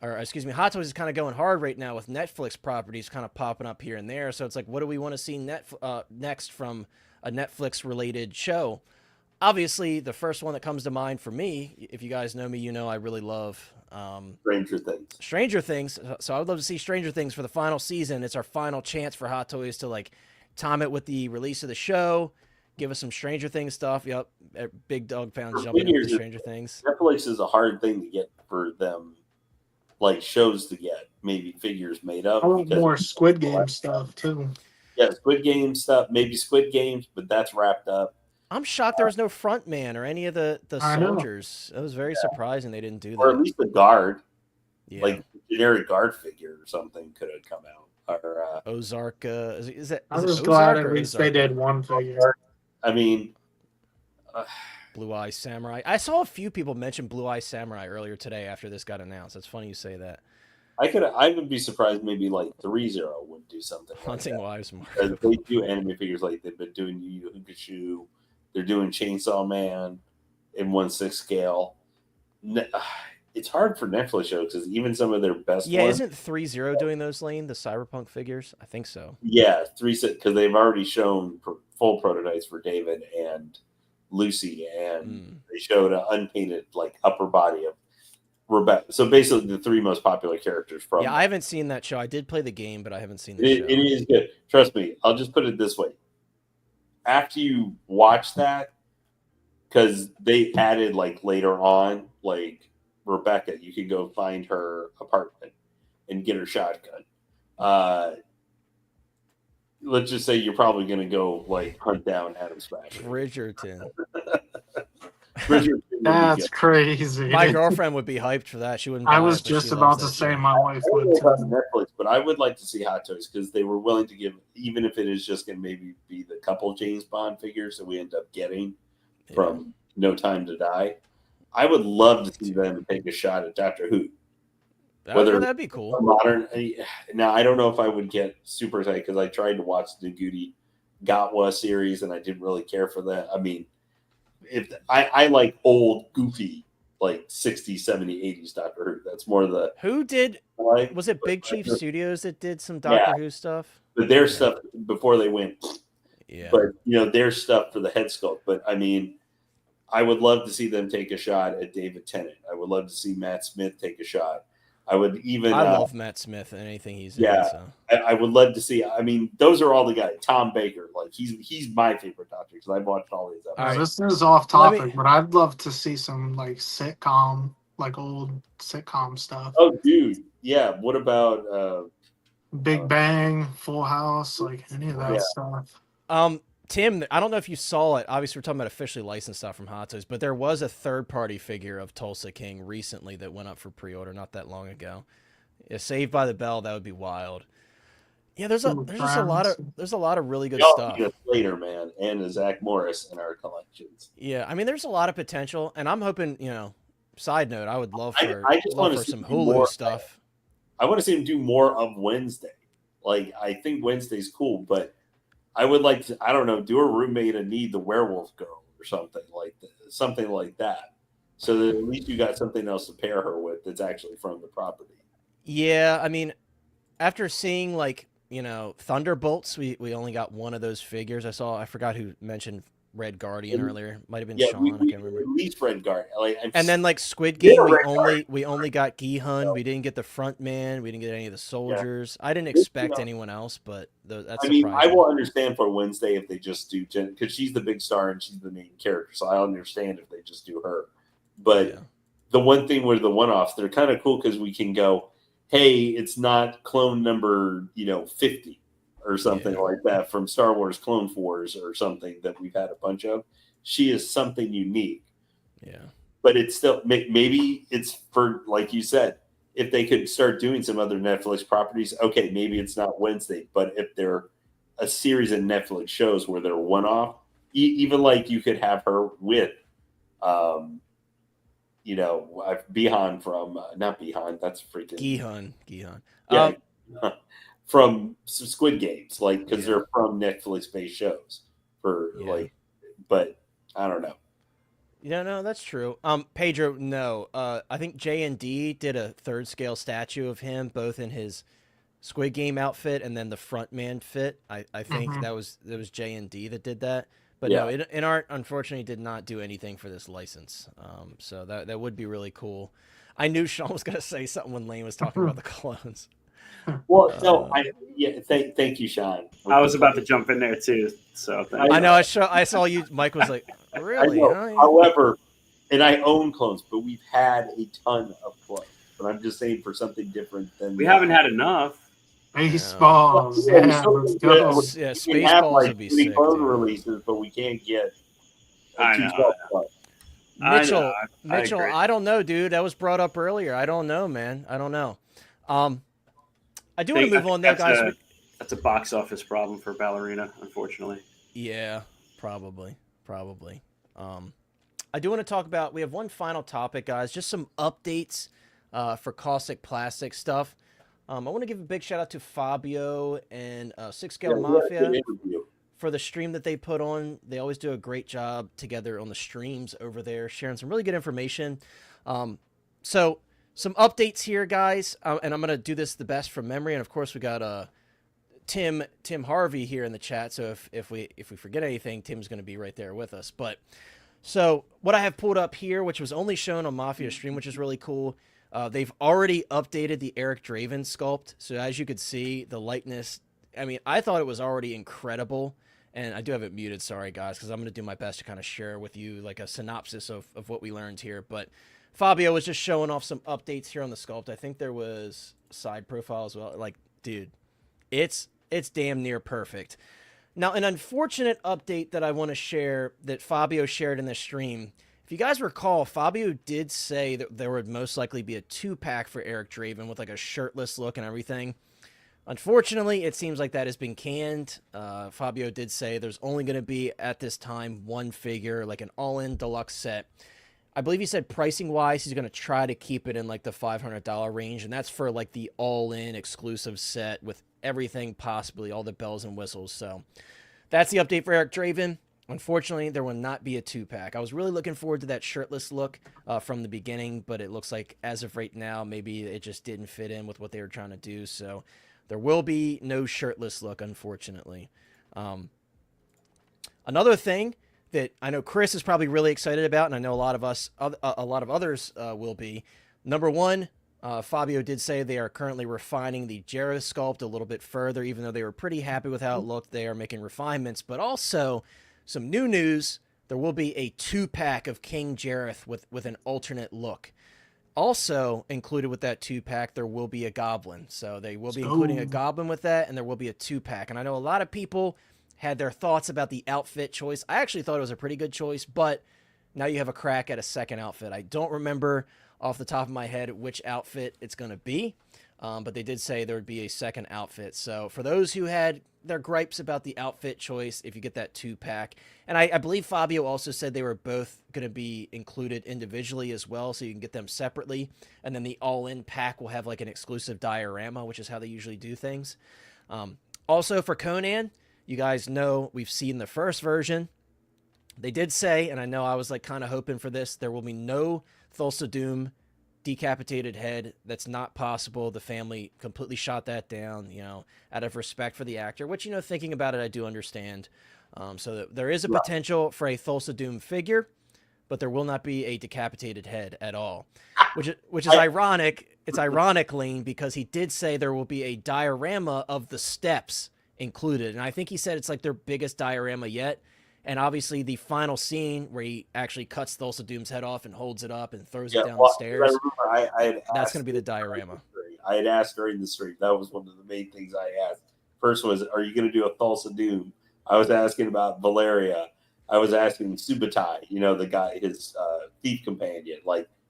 or excuse me, Hot Toys is kind of going hard right now with Netflix properties kind of popping up here and there. So it's like, what do we want to see next from a Netflix related show? obviously, the first one that comes to mind for me, if you guys know me, you know I really love Stranger Things. Stranger Things. So I would love to see Stranger Things for the final season. It's our final chance for Hot Toys to like time it with the release of the show. Give us some Stranger Things stuff. Yep, Big Dog Pound For jumping into figures, Stranger Things. Netflix is a hard thing to get for them, like shows to get maybe figures made up. I want because more Squid Game stuff too. Yeah, Squid Game stuff, maybe Squid Games, but that's wrapped up. I'm shocked there was no front man or any of the I know. soldiers. It was very surprising they didn't do Or at that. least the guard, Yeah. like a generic guard figure or something could have come out. Or Ozark. Is it I'm Ozark just glad or at least Ozark? they did one figure. I mean, Blue Eye Samurai. I saw a few people mention Blue Eye Samurai earlier today after this got announced. It's funny you say that. I would be surprised maybe like 3-0 would do something Hunting like Wives that. Mark. They do anime figures like they've been doing Yu Yu Hakusho. They're doing Chainsaw Man in 1/6 scale. It's hard for Netflix shows because even some of their best Yeah, ones. isn't 3-0 doing those, Lane? The Cyberpunk figures? I think so. Yeah, 3 because they've already shown full prototypes for David and Lucy, and they showed an unpainted like upper body of Rebecca. So basically, the 3 most popular characters from. Yeah, I haven't seen that show. I did play the game, but I haven't seen the show. It is good. Trust me. I'll just put it this way. After you watch that, because they added like later on, like Rebecca, you can go find her apartment and get her shotgun. Let's just say you're probably going to go like hunt down Adam Smasher. Bridgerton. That's crazy. My girlfriend would be hyped for that. She wouldn't. I buy was it, but just she about loves to that say show. my wife I don't would know about too. Netflix, but I would like to see Hot Toys because they were willing to give, even if it is just going to maybe be the couple James Bond figures that we end up getting from No Time to Die. I would love to see them take a shot at Doctor Who. Whether that'd be cool. Modern. Now, I don't know if I would get super excited because I tried to watch the Goody Gatwa series and I didn't really care for that. I mean, if I like old, goofy, like 60s, 70s, 80s Doctor Who. That's more the. Who did? Like, was it Big Chief Studios that did some Doctor Who stuff? But their stuff before they went. Yeah. But their stuff for the head sculpt. But I mean, I would love to see them take a shot at David Tennant. I would love to see Matt Smith take a shot. I would even. I love Matt Smith and anything he's in. So. I would love to see. I mean, those are all the guys. Tom Baker, like he's my favorite Doctor because I've watched all these episodes. Right. This is off topic, but I'd love to see some like sitcom, like old sitcom stuff. Oh, dude, yeah. What about Big Bang, Full House, like any of that stuff? Tim, I don't know if you saw it. Obviously, we're talking about officially licensed stuff from Hot Toys, but there was a third-party figure of Tulsa King recently that went up for pre-order not that long ago. Yeah, Saved by the Bell, that would be wild. Yeah, there's just a lot of really good stuff. Later, man, and Zach Morris in our collections. Yeah, I mean, there's a lot of potential, and I'm hoping. Side note, I would love for some Hulu stuff. I want to see him do more of Wednesday. Like, I think Wednesday's cool, but I would like to, I don't know, do a roommate and Need the Werewolf Girl or something like that. So that at least you got something else to pair her with that's actually from the property. Yeah, I mean, after seeing Thunderbolts, we only got one of those figures. I forgot who mentioned Red Guardian earlier. Might have been Sean. I can't remember. At least Red Guardian. And then Squid Game, we only got Gi-hun. We didn't get the front man. We didn't get any of the soldiers. I didn't expect anyone else, but that's surprising. I will understand for Wednesday if they just do Jen, because she's the big star and she's the main character. So I understand if they just do her. But the one thing with the one-offs, they're kind of cool because we can go, hey, it's not clone number 50. Or something like that from Star Wars Clone Wars or something that we've had a bunch of. She is something unique. Yeah. But it's still, maybe it's for, like you said, if they could start doing some other Netflix properties, okay, maybe it's not Wednesday, but if they're a series of Netflix shows where they're one-off, even like you could have her with, Bihan from, not Bihan, that's freaking. Gi-hun. Yeah. From Squid Games, because they're from Netflix-based shows, but I don't know. Yeah, no, that's true. Pedro, no. I think J&D did a third scale statue of him, both in his Squid Game outfit and then the front man fit. I think that was J&D that did that. But Yeah. no, InArt unfortunately did not do anything for this license. So that would be really cool. I knew Sean was going to say something when Lane was talking about the clones. Well, no, thank you, Sean. I was about to jump in there too. So thanks. I know. I saw you. Mike was like, "Really?" I know. Huh? Yeah. However, and I own clones, but we've had a ton of clones. But I'm just saying for something different than We haven't had enough. Baseballs. Yeah, Yeah, let's go. Yeah, we can Spaceballs have like would be 3 sick, clone dude. releases, but we can't get I two know. stealth clones. Mitchell, I Mitchell, agree. I don't know, dude. That was brought up earlier. I don't know, man. I don't know. I do want to move on though, guys. That's a box office problem for Ballerina, unfortunately. Yeah, probably. I do want to talk about. We have one final topic, guys. Just some updates for Costic Plastic stuff. I want to give a big shout out to Fabio and Six Scale Mafia for the stream that they put on. They always do a great job together on the streams over there, sharing some really good information. So some updates here, guys, and I'm gonna do this the best from memory. And of course, we got Tim Harvey here in the chat. So if we forget anything, Tim's gonna be right there with us. But so what I have pulled up here, which was only shown on Mafia stream, which is really cool. They've already updated the Eric Draven sculpt. So as you could see, the likeness, I mean, I thought it was already incredible. And I do have it muted, sorry guys, because I'm going to do my best to kind of share with you like a synopsis of what we learned here. But Fabio was just showing off some updates here on the sculpt. I think there was a side profile as well. Like, dude, it's damn near perfect. Now, an unfortunate update that I want to share that Fabio shared in the stream. If you guys recall, Fabio did say that there would most likely be a 2-pack for Eric Draven with like a shirtless look and everything. Unfortunately, it seems like that has been canned. Fabio did say there's only going to be, at this time, one figure, like an all-in deluxe set. I believe he said pricing-wise, he's going to try to keep it in like the $500 range, and that's for like the all-in exclusive set with everything possibly, all the bells and whistles. So that's the update for Eric Draven. Unfortunately, there will not be a 2-pack. I was really looking forward to that shirtless look from the beginning, but it looks like as of right now, maybe it just didn't fit in with what they were trying to do. So there will be no shirtless look, unfortunately. Another thing that I know Chris is probably really excited about, and I know a lot of others will be. Number one, Fabio did say they are currently refining the Jareth sculpt a little bit further, even though they were pretty happy with how it looked. They are making refinements, but also some new news. There will be a 2-pack of King Jareth with an alternate look. Also included with that 2-pack, there will be a goblin. So they will be including a goblin with that, and there will be a 2-pack. And I know a lot of people had their thoughts about the outfit choice. I actually thought it was a pretty good choice, but now you have a crack at a second outfit. I don't remember off the top of my head which outfit it's going to be, but they did say there would be a second outfit. So for those who had their gripes about the outfit choice, if you get that 2-pack, and I believe Fabio also said they were both going to be included individually as well, so you can get them separately, and then the all-in pack will have like an exclusive diorama, which is how they usually do things. Also for Conan, you guys know we've seen the first version. They did say, and I know I was like kind of hoping for this, there will be no Thulsa Doom decapitated head. That's not possible. The family completely shot that down, out of respect for the actor, which, thinking about it, I do understand. So there is a potential for a Thulsa Doom figure, but there will not be a decapitated head at all, which is ironic. It's ironic, Lane, because he did say there will be a diorama of the steps included. And I think he said it's like their biggest diorama yet. And obviously the final scene where he actually cuts Thulsa Doom's head off and holds it up and throws it down the stairs. That's going to be the diorama. I had asked during the stream. That was one of the main things I asked. First was, are you going to do a Thulsa Doom? I was asking about Valeria. I was asking Subutai, the guy, his thief companion,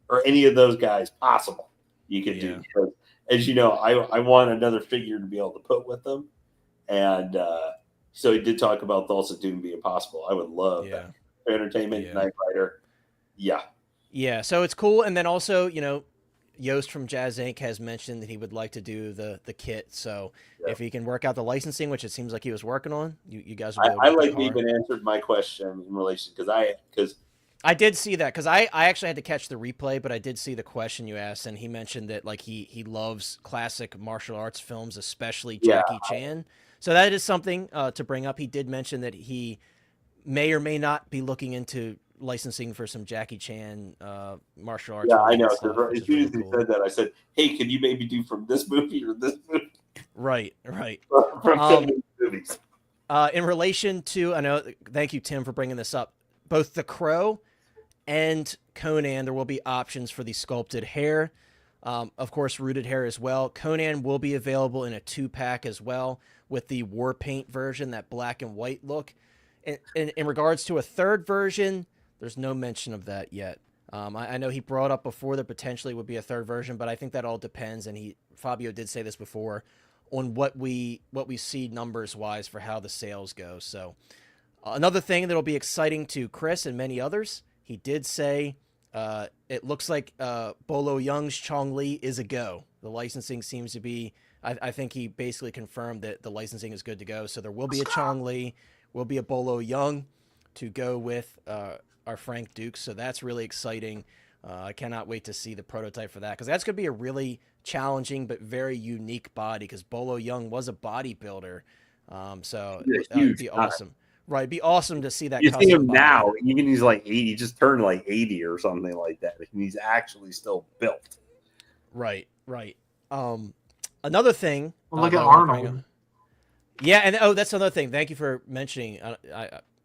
or any of those guys possible you could do. Because, as you know, I want another figure to be able to put with them. And so he did talk about Thulsa Doom being possible. I would love that. Entertainment, Knight Rider. Yeah. Yeah, so it's cool. And then also, Yost from Jazz Inc. has mentioned that he would like to do the kit. So if he can work out the licensing, which it seems like he was working on, you guys will be able to. I like even answered my question in relation because I did see that because I actually had to catch the replay, but I did see the question you asked, and he mentioned that he loves classic martial arts films, especially Jackie Chan. So that is something to bring up. He did mention that he may or may not be looking into licensing for some Jackie Chan martial arts. Yeah, I know. Stuff, As soon as he said that, I said, "Hey, can you maybe do from this movie or this movie?" Right, right. From some of these movies. In relation to, I know, thank you, Tim, for bringing this up. Both The Crow and Conan, there will be options for the sculpted hair. Of course, rooted hair as well. Conan will be available in a 2-pack as well with the war paint version, that black and white look. In regards to a third version, there's no mention of that yet. I know he brought up before there potentially would be a third version, but I think that all depends, and Fabio did say this before, on what we see numbers wise for how the sales go. So another thing that'll be exciting to Chris and many others, he did say it looks like Bolo Young's Chong Li is a go. The licensing seems to be, I think he basically confirmed that the licensing is good to go. So there will be a Chong Li, will be a Bolo Young to go with our Frank Dukes. So that's really exciting. I cannot wait to see the prototype for that, because that's going to be a really challenging but very unique body, because Bolo Young was a bodybuilder. So it'd be awesome. Right, it'd be awesome to see that. You see him now, even he's like 80, he just turned like 80 or something like that. And he's actually still built. Right. Another thing. Well, look at Arnold. Yeah, and that's another thing. Thank you for mentioning.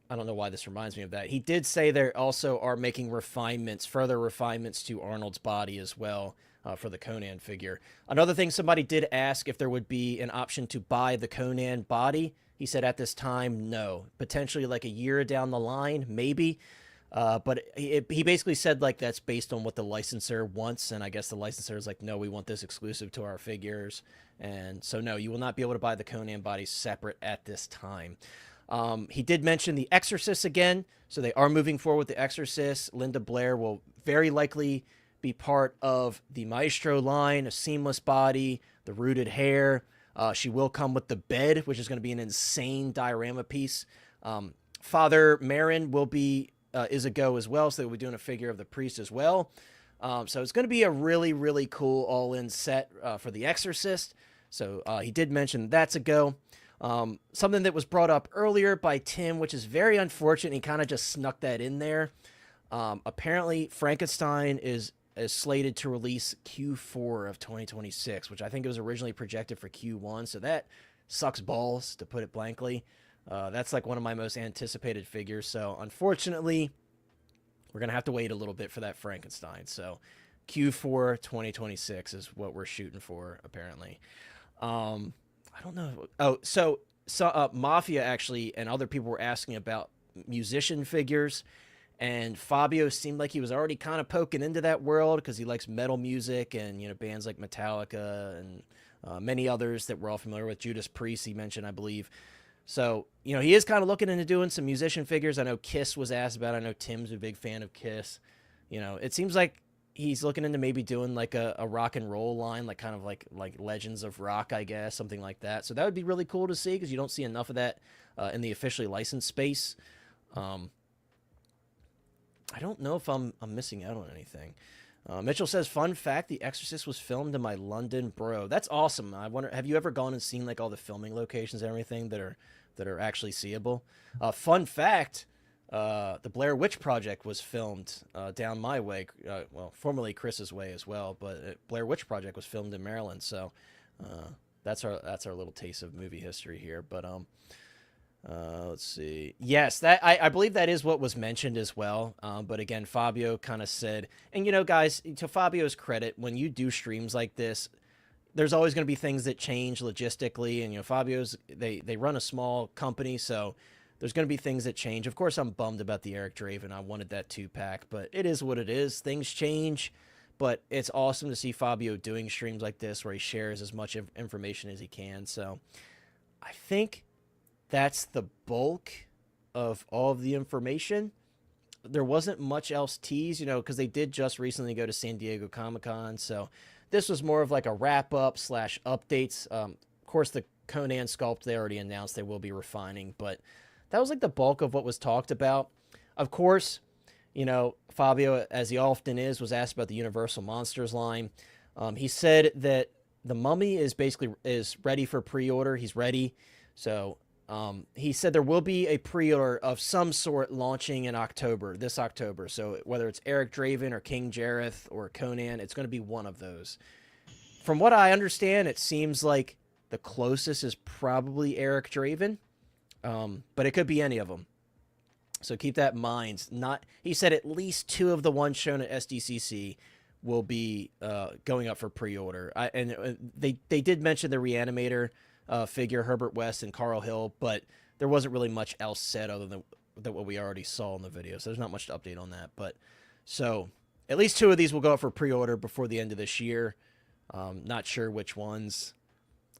I don't know why this reminds me of that. He did say they also are making further refinements to Arnold's body as well for the Conan figure. Another thing, somebody did ask if there would be an option to buy the Conan body. He said at this time, no. Potentially like a year down the line, maybe. But he basically said like that's based on what the licensor wants, and I guess the licensor is like, no, we want this exclusive to our figures. And so no, you will not be able to buy the Conan body separate at this time. He did mention The Exorcist again, so they are moving forward with The Exorcist. Linda Blair will very likely be part of the Maestro line, a seamless body, the rooted hair. She will come with the bed, which is going to be an insane diorama piece. Father Marin is a go as well, so they'll be doing a figure of the priest as well. So it's going to be a really, really cool all-in set for The Exorcist. So he did mention that's a go. Something that was brought up earlier by Tim, which is very unfortunate. He kind of just snuck that in there. Apparently, Frankenstein is slated to release Q4 of 2026, which I think it was originally projected for Q1. So that sucks balls, to put it blankly. That's like one of my most anticipated figures. So unfortunately, we're going to have to wait a little bit for that Frankenstein. So Q4 2026 is what we're shooting for, apparently. I don't know. Oh, so Mafia actually and other people were asking about musician figures, and Fabio seemed like he was already kind of poking into that world because he likes metal music and, you know, bands like Metallica and many others that we're all familiar with. Judas Priest, he mentioned, I believe. So, you know, he is kind of looking into doing some musician figures. I know Kiss was asked about. I know Tim's a big fan of Kiss. You know, it seems like he's looking into maybe doing like a rock and roll line, like kind of like Legends of Rock, I guess, something like that. So that would be really cool to see, because you don't see enough of that in the officially licensed space. I don't know if I'm missing out on anything. Mitchell says, fun fact, The Exorcist was filmed in my London bro. That's awesome. I wonder, have you ever gone and seen like all the filming locations and everything that are actually seeable? Fun fact, the Blair Witch Project was filmed down my way, well, formerly Chris's way as well, but Blair Witch Project was filmed in Maryland. So that's our little taste of movie history here. But let's see. Yes, that I believe that is what was mentioned as well. But again, Fabio kind of said, and you know, guys, to Fabio's credit, when you do streams like this, there's always going to be things that change logistically. And you know, they run a small company, so there's going to be things that change. Of course, I'm bummed about the Eric Draven. I wanted that 2-pack, but it is what it is. Things change, but it's awesome to see Fabio doing streams like this where he shares as much information as he can. So I think that's the bulk of all of the information. There wasn't much else teased, you know, because they did just recently go to San Diego Comic-Con. So this was more of like a wrap-up / updates. Of course, the Conan sculpt they already announced they will be refining, but that was like the bulk of what was talked about. Of course, you know, Fabio, as he often is, was asked about the Universal Monsters line. He said that the Mummy is ready for pre-order. He's ready. So He said there will be a pre-order of some sort launching in October, this October. So whether it's Eric Draven or King Jareth or Conan, it's going to be one of those. From what I understand, it seems like the closest is probably Eric Draven, but it could be any of them. So keep that in mind. He said at least 2 of the ones shown at SDCC will be going up for pre-order. They did mention the Reanimator figure, Herbert West and Carl Hill, but there wasn't really much else said other than what we already saw in the video. So there's not much to update on that. But so at least 2 of these will go up for pre-order before the end of this year. Not sure which ones.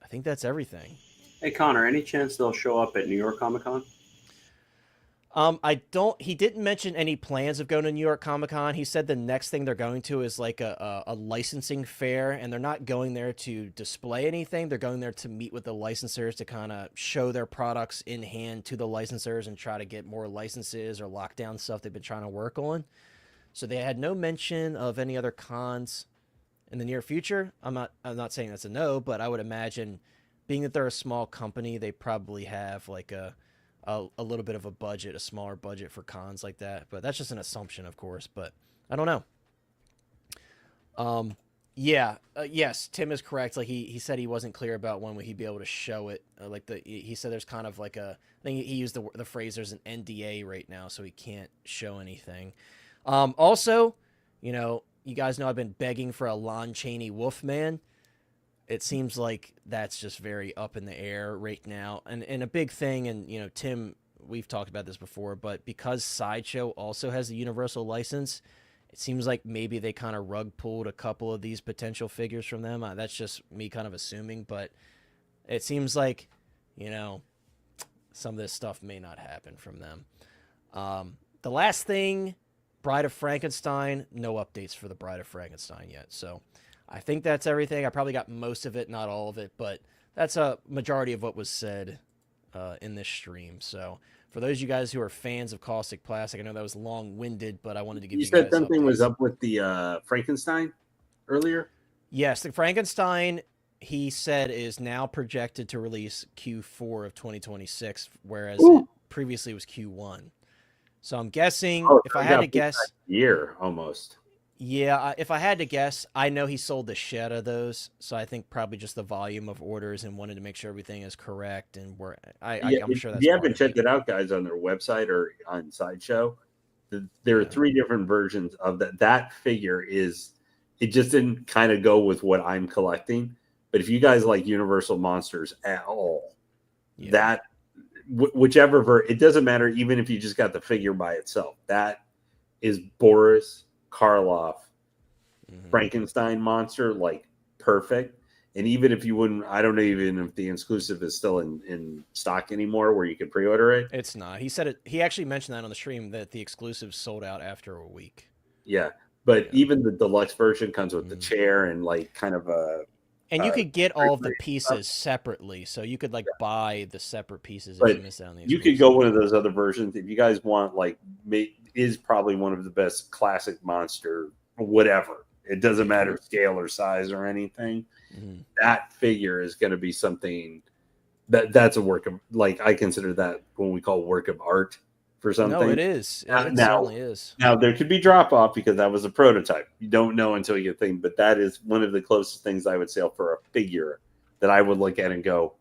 I think that's everything. Hey, Connor, any chance they'll show up at New York Comic Con? He didn't mention any plans of going to New York Comic Con. He said the next thing they're going to is like a licensing fair, and they're not going there to display anything. They're going there to meet with the licensors to kind of show their products in hand to the licensors and try to get more licenses or lockdown stuff they've been trying to work on. So they had no mention of any other cons in the near future. I'm not saying that's a no, but I would imagine, being that they're a small company, they probably have like a little bit of a budget, a smaller budget for cons like that. But that's just an assumption, of course. But I don't know. Yes, Tim is correct. Like he said he wasn't clear about when would he be able to show it. He said there's kind of like I think he used the phrase, there's an NDA right now, so he can't show anything. Also, you guys know I've been begging for a Lon Chaney Wolfman. It seems like that's just very up in the air right now. And a big thing, and, Tim, we've talked about this before, but because Sideshow also has the Universal license, it seems like maybe they kind of rug pulled a couple of these potential figures from them. That's just me kind of assuming, but it seems like, some of this stuff may not happen from them. The last thing, Bride of Frankenstein, no updates for the Bride of Frankenstein yet, so I think that's everything. I probably got most of it, not all of it, but that's a majority of what was said in this stream. So for those of you guys who are fans of Caustic Plastic, I know that was long-winded, but I wanted to give you guys said something updates. was up with the Frankenstein earlier? Yes, the Frankenstein, he said, is now projected to release Q4 of 2026, whereas it previously was Q1. So I'm guessing, if I had to guess, year almost. Yeah, if I had to guess, I know he sold the shed of those, so I think probably just the volume of orders and wanted to make sure everything is correct. And I'm sure that's. If you haven't checked it out, guys, on their website or on Sideshow, there are 3 different versions of that. That figure it just didn't kind of go with what I'm collecting. But if you guys like Universal monsters at all, that whichever it doesn't matter. Even if you just got the figure by itself, that is Boris Karloff Frankenstein monster, like perfect. And even if you wouldn't, I don't know even if the exclusive is still in stock anymore where you can pre-order it. It's not. He said it. He actually mentioned that on the stream, that the exclusive sold out after a week. Yeah, but even the deluxe version comes with the chair and like kind of a. And you could get all of the pieces separately, so you could buy the separate pieces if you miss out on the exclusive. You could go one of those other versions if you guys want. Is probably one of the best classic monster, whatever. It doesn't matter scale or size or anything. That figure is going to be something that's a work of, I consider that when we call work of art for something. No, it is. It certainly is. Now there could be drop off because that was a prototype. You don't know until you get thing, but that is one of the closest things I would say for a figure that I would look at and go,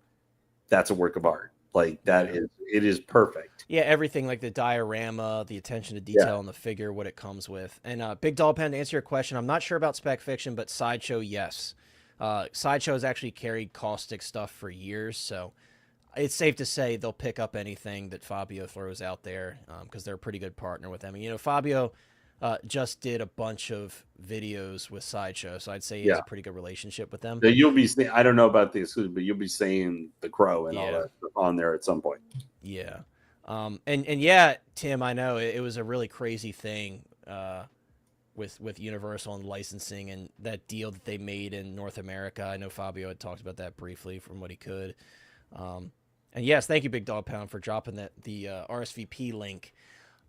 that's a work of art. It is perfect. Yeah, everything, like the diorama, the attention to detail on the figure, what it comes with. And Big Doll Pen, to answer your question, I'm not sure about Spec Fiction, but Sideshow, yes. Sideshow has actually carried Caustic stuff for years, so it's safe to say they'll pick up anything that Fabio throws out there, because they're a pretty good partner with them. And, Fabio just did a bunch of videos with Sideshow, so I'd say he has a pretty good relationship with them. So you'll be seeing, I don't know about the exclusive, but you'll be seeing the Crow and all that stuff on there at some point. Yeah. And Tim, I know it was a really crazy thing with Universal and licensing and that deal that they made in North America. I know Fabio had talked about that briefly from what he could. And yes, thank you, Big Dog Pound, for dropping the RSVP link.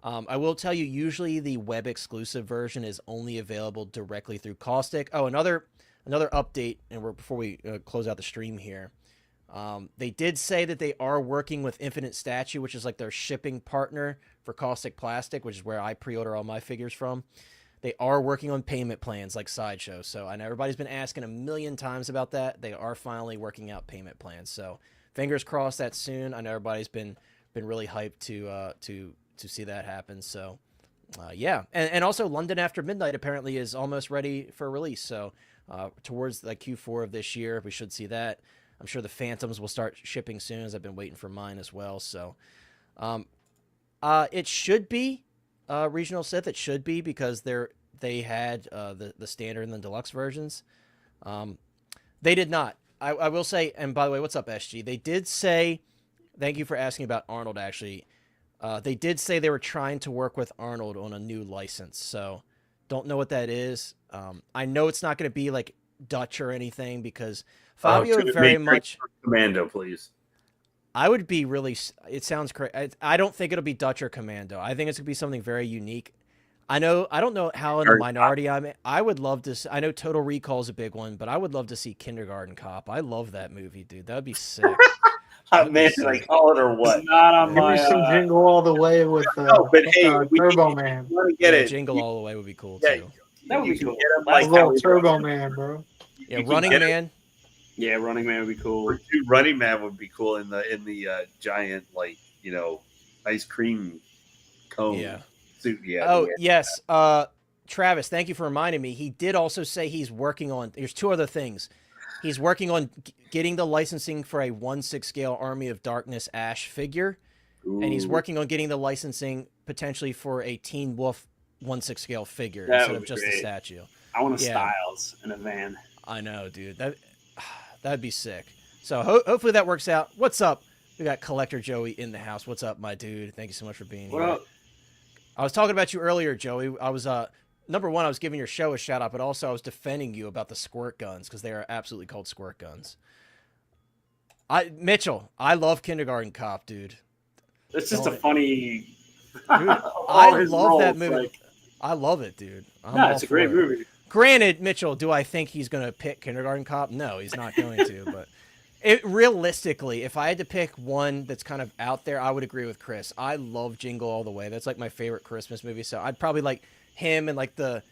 I will tell you, usually the web exclusive version is only available directly through Caustic. Oh, another update, and before we close out the stream here, They did say that they are working with Infinite Statue, which is like their shipping partner for Caustic Plastic, which is where I pre-order all my figures from. They are working on payment plans like Sideshow. So I know everybody's been asking a million times about that. They are finally working out payment plans. So fingers crossed that soon. I know everybody's been really hyped to see that happen. So yeah, and also London After Midnight apparently is almost ready for release. So towards like Q4 of this year, we should see that. I'm sure the Phantoms will start shipping soon, as I've been waiting for mine as well. So it should be Regional Sith. It should be, because they had the standard and the deluxe versions. They did not. I will say, and by the way, what's up, SG? They did say, thank you for asking about Arnold, actually. They did say they were trying to work with Arnold on a new license. So don't know what that is. I know it's not going to be like Dutch or anything, because Fabio very much Commando, please. I would be really. It sounds crazy. I don't think it'll be Dutch or Commando. I think it's gonna be something very unique. I don't know how in the minority I'm in. I would love to. I know Total Recall is a big one, but I would love to see Kindergarten Cop. I love that movie, dude. That'd be sick. Man, should I call it or what? Not on Maybe my. some Jingle All the Way with No, but hey, Turbo Man. Want to get it? Jingle All the Way would be cool Yeah, too. That would be cool. Like Little Turbo Man, bro. Yeah, Running Man. Yeah, Running Man would be cool. Dude, Running Man would be cool in the giant, like, ice cream cone suit. Yeah. Oh yes. Travis, thank you for reminding me. He did also say he's working on. There's two other things. He's working on getting the licensing for a 1/6 scale Army of Darkness Ash figure, and he's working on getting the licensing potentially for a Teen Wolf 1/6 scale figure instead of just the statue. I want a Styles in a van. I know, dude. That'd be sick. So hopefully that works out. What's up? We got Collector Joey in the house. What's up, my dude? Thank you so much for being here. What up? I was talking about you earlier, Joey. I was number one, I was giving your show a shout out, but also I was defending you about the squirt guns, because they are absolutely called squirt guns. Mitchell, I love Kindergarten Cop, dude. It's just a funny. Dude, I love that movie. Like... I love it, dude. It's a great movie. Granted, Mitchell, do I think he's going to pick Kindergarten Cop? No, he's not going to. But realistically, if I had to pick one that's kind of out there, I would agree with Chris. I love Jingle All the Way. That's like my favorite Christmas movie. So I'd probably like him and like the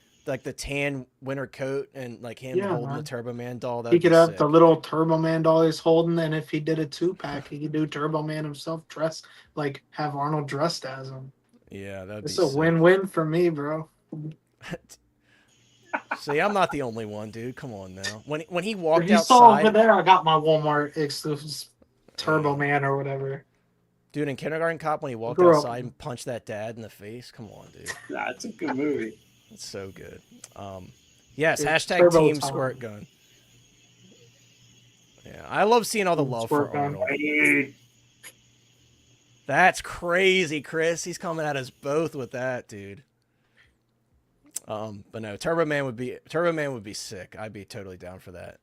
tan winter coat and like him holding the Turbo Man doll. He could have the little Turbo Man doll he's holding, and if he did a 2-pack, he could do Turbo Man himself, have Arnold dressed as him. Yeah, that'd be sick. Win-win for me, bro. See, I'm not the only one, dude. Come on now. When he walked you outside, saw over there, I got my Walmart exclusive Turbo Man or whatever. Dude, in Kindergarten Cop, when he walked outside and punched that dad in the face, come on, dude. Nah, it's a good movie. It's so good. Yes, it's hashtag Team Squirt Gun. Yeah, I love seeing all the love for Arnold. That's crazy, Chris. He's coming at us both with that, dude. But no, Turbo Man would be sick. I'd be totally down for that.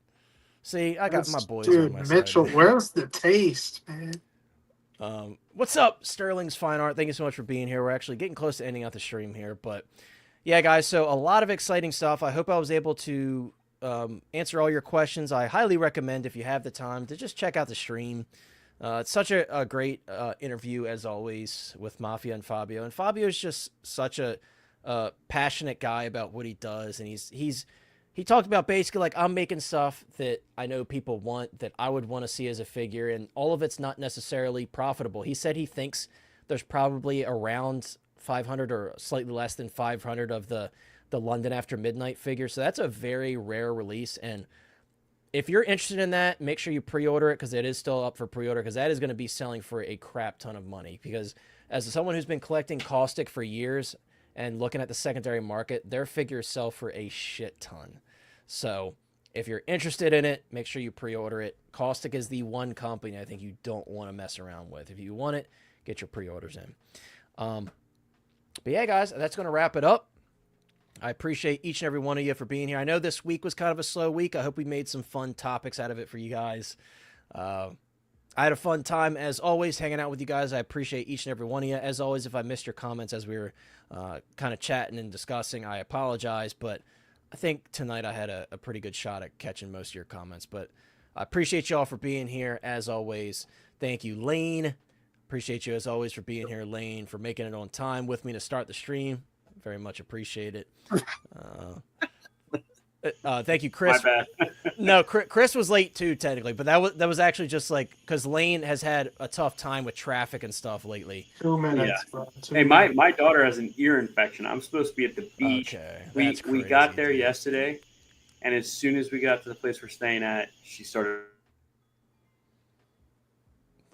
See, I got my boys on my side. Mitchell, where's the taste, man? What's up, Sterling's Fine Art? Thank you so much for being here. We're actually getting close to ending out the stream here, but yeah, guys, so a lot of exciting stuff. I hope I was able to answer all your questions. I highly recommend, if you have the time, to just check out the stream. It's such a great interview, as always, with Mafia and Fabio. And Fabio is just such a passionate guy about what he does, and he talked about basically like, I'm making stuff that I know people want, that I would want to see as a figure, and all of it's not necessarily profitable. He said he thinks there's probably around 500 or slightly less than 500 of the London After Midnight figure, so that's a very rare release. And if you're interested in that, make sure you pre-order it, because it is still up for pre-order, because that is going to be selling for a crap ton of money. Because as someone who's been collecting Caustic for years and looking at the secondary market, their figures sell for a shit ton. So if you're interested in it, make sure you pre-order it. Caustic is the one company I think you don't want to mess around with. If you want it, get your pre-orders in. But yeah, guys, that's going to wrap it up. I appreciate each and every one of you for being here. I know this week was kind of a slow week. I hope we made some fun topics out of it for you guys. I had a fun time, as always, hanging out with you guys. I appreciate each and every one of you. As always, if I missed your comments as we were kind of chatting and discussing, I apologize. But I think tonight I had a pretty good shot at catching most of your comments. But I appreciate y'all for being here as always. Thank you, Lane. Appreciate you as always for being here, Lane, for making it on time with me to start the stream. Very much appreciate it. Thank you, Chris. My bad. No, Chris was late too, technically, but that was actually just like because Lane has had a tough time with traffic and stuff lately. 2 minutes, bro. Hey, my daughter has an ear infection. I'm supposed to be at the beach. Okay, We got there yesterday, and as soon as we got to the place we're staying at, she started.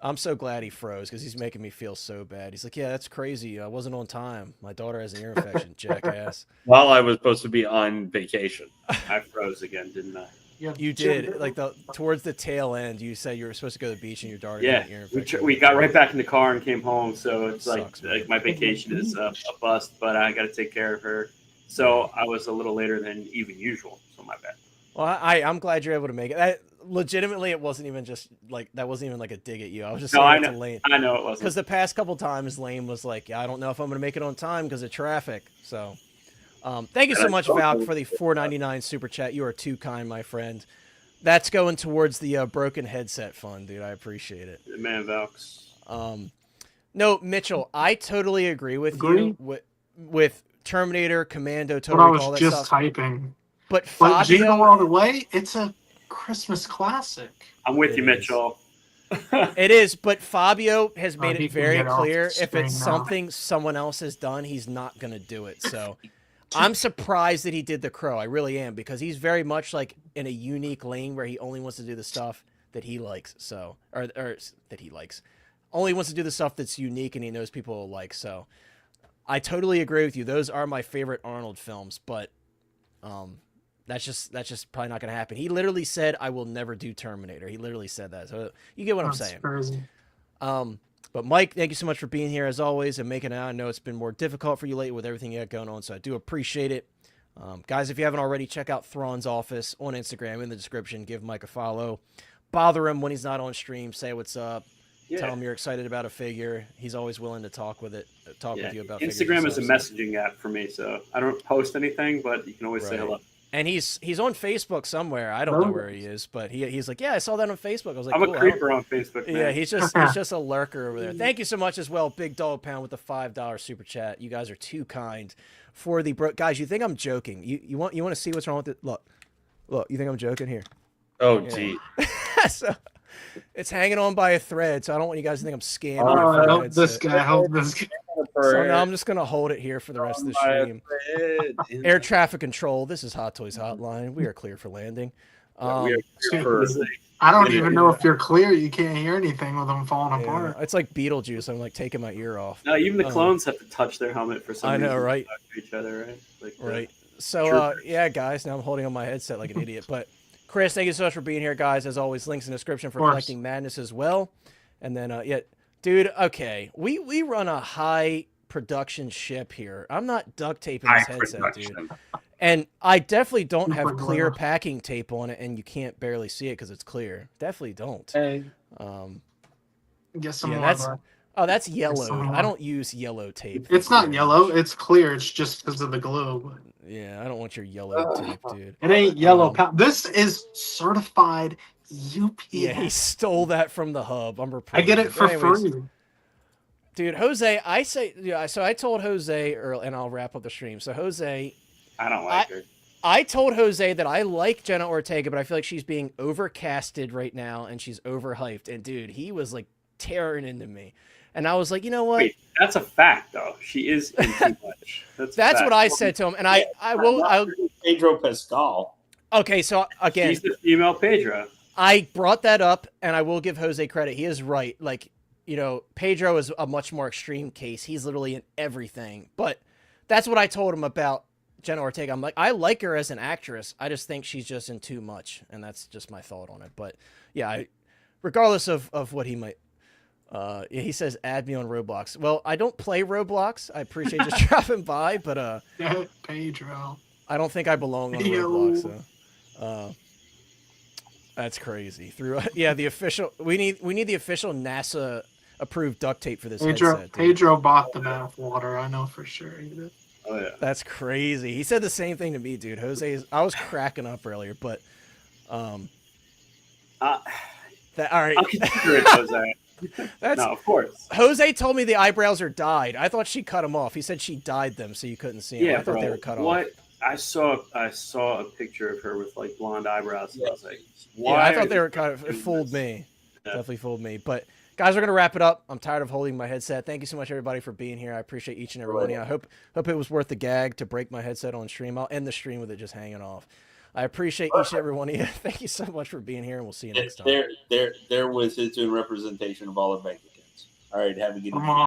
I'm so glad he froze because he's making me feel so bad. He's like, yeah, that's crazy. I wasn't on time. My daughter has an ear infection, jackass. While I was supposed to be on vacation. I froze again, didn't I? You did. Like towards the tail end, you said you were supposed to go to the beach and your daughter Yeah, had an ear infection. we got right back in the car and came home. So it's Sucks, like my vacation is a bust, but I got to take care of her. So I was a little later than even usual. So my bad. Well, I'm glad you're able to make it. Legitimately, it wasn't even just like that. Wasn't even like a dig at you. I was just saying to Lane. I know it wasn't because the past couple times Lane was like, "Yeah, I don't know if I'm going to make it on time because of traffic." So, thank you so much, Valk, for the $4.99 super chat. You are too kind, my friend. That's going towards the broken headset fund, dude. I appreciate it. Man, Valks. No, Mitchell, I totally agree with you with Terminator, Commando, Total What I Recall, was that just stuff. typing. But But Jingle Fabio, All the Way, it's a Christmas classic. I'm with you, is. Mitchell. it is. But Fabio has made he it can very get off clear the if screen it's now. something someone else has done, he's not going to do it. So I'm surprised that he did the Crow. I really am, because he's very much like in a unique lane where he only wants to do the stuff that he likes. So, or that he likes. Only wants to do the stuff that's unique and he knows people will like. So I totally agree with you. Those are my favorite Arnold films, but that's just probably not going to happen. He literally said, "I will never do Terminator." He literally said that. So you get what I'm saying. Crazy. But Mike, thank you so much for being here as always and making it out. I know it's been more difficult for you lately with everything you got going on, so I do appreciate it. Guys, if you haven't already, check out Thrawn's office on Instagram in the description. Give Mike a follow. Bother him when he's not on stream. Say what's up. Yeah. Tell him you're excited about a figure. He's always willing to talk with you about Instagram figures is a messaging app for me, so I don't post anything, but you can always say hello. And he's on Facebook somewhere. I don't know where he is, but he's like, yeah, I saw that on Facebook. I was like, I'm cool, a creeper on Facebook, man. Yeah, he's just a lurker over there. Thank you so much as well, Big Dog Pound with the $5 super chat. You guys are too kind for the guys. You think I'm joking? You want to see what's wrong with it? Look, you think I'm joking here? Oh, gee. So it's hanging on by a thread, so I don't want you guys to think I'm scamming. Oh, help this guy. Help this guy. So now I'm just gonna hold it here for the rest of the stream. Air traffic control. This is Hot Toys Hotline. We are clear for landing. I don't even know if you're clear. You can't hear anything with them falling apart. It's like Beetlejuice. I'm like taking my ear off. No, even the clones have to touch their helmet for some reason. I know, right? To talk to each other, right? Like, right. So, yeah, guys, now I'm holding on my headset like an idiot. But, Chris, thank you so much for being here, guys. As always, links in the description for Collecting Madness as well. And then, dude, okay. We run a high production ship here. I'm not duct taping this headset, dude. And I definitely don't have clear packing tape on it, and you can't barely see it because it's clear. Definitely don't. Hey. Get some more. That's yellow. I don't use yellow tape. It's not yellow. It's clear. It's just because of the glue. Yeah, I don't want your yellow tape, dude. It ain't yellow. This is certified UPS. Yeah, he stole that from the hub. I'm reporting. I get it for free. Dude, Jose, so I told Jose early, and I'll wrap up the stream. So Jose, I don't like her. I told Jose that I like Jenna Ortega, but I feel like she's being overcasted right now, and she's overhyped. And dude, he was like tearing into me. And I was like, you know what? Wait, that's a fact, though. She is in too much. That's what I said to him. And I will. Pedro Pascal. Okay, so again, she's the female Pedro. I brought that up, and I will give Jose credit. He is right. Like, Pedro is a much more extreme case. He's literally in everything. But that's what I told him about Jenna Ortega. I'm like, I like her as an actress. I just think she's just in too much, and that's just my thought on it. But yeah, regardless of what he might. He says, add me on Roblox. Well, I don't play Roblox. I appreciate just dropping by, but Pedro. I don't think I belong on Roblox. So. That's crazy. The official. We need the official NASA approved duct tape for this headset. Pedro bought the bath water. I know for sure he did. Oh yeah. That's crazy. He said the same thing to me, dude. I was cracking up earlier, but Uh, All right. I'll consider it, Jose. That's No, of course. Jose told me the eyebrows are dyed. I thought she cut them off. He said she dyed them so you couldn't see them. Yeah, I thought bro. they were cut what? off. I saw a picture of her with like blonde eyebrows, and I was like, Yeah, why? I thought are they were these kind of. It doing fooled this? me. Yeah. Definitely fooled me. But guys, we're gonna wrap it up. I'm tired of holding my headset. Thank you so much, everybody, for being here. I appreciate each and every one of you. I hope it was worth the gag to break my headset on stream. I'll end the stream with it just hanging off. I appreciate each and every one of you. Thank you so much for being here, and we'll see you next time. There was his representation of all of bank accounts. All right, have a good evening.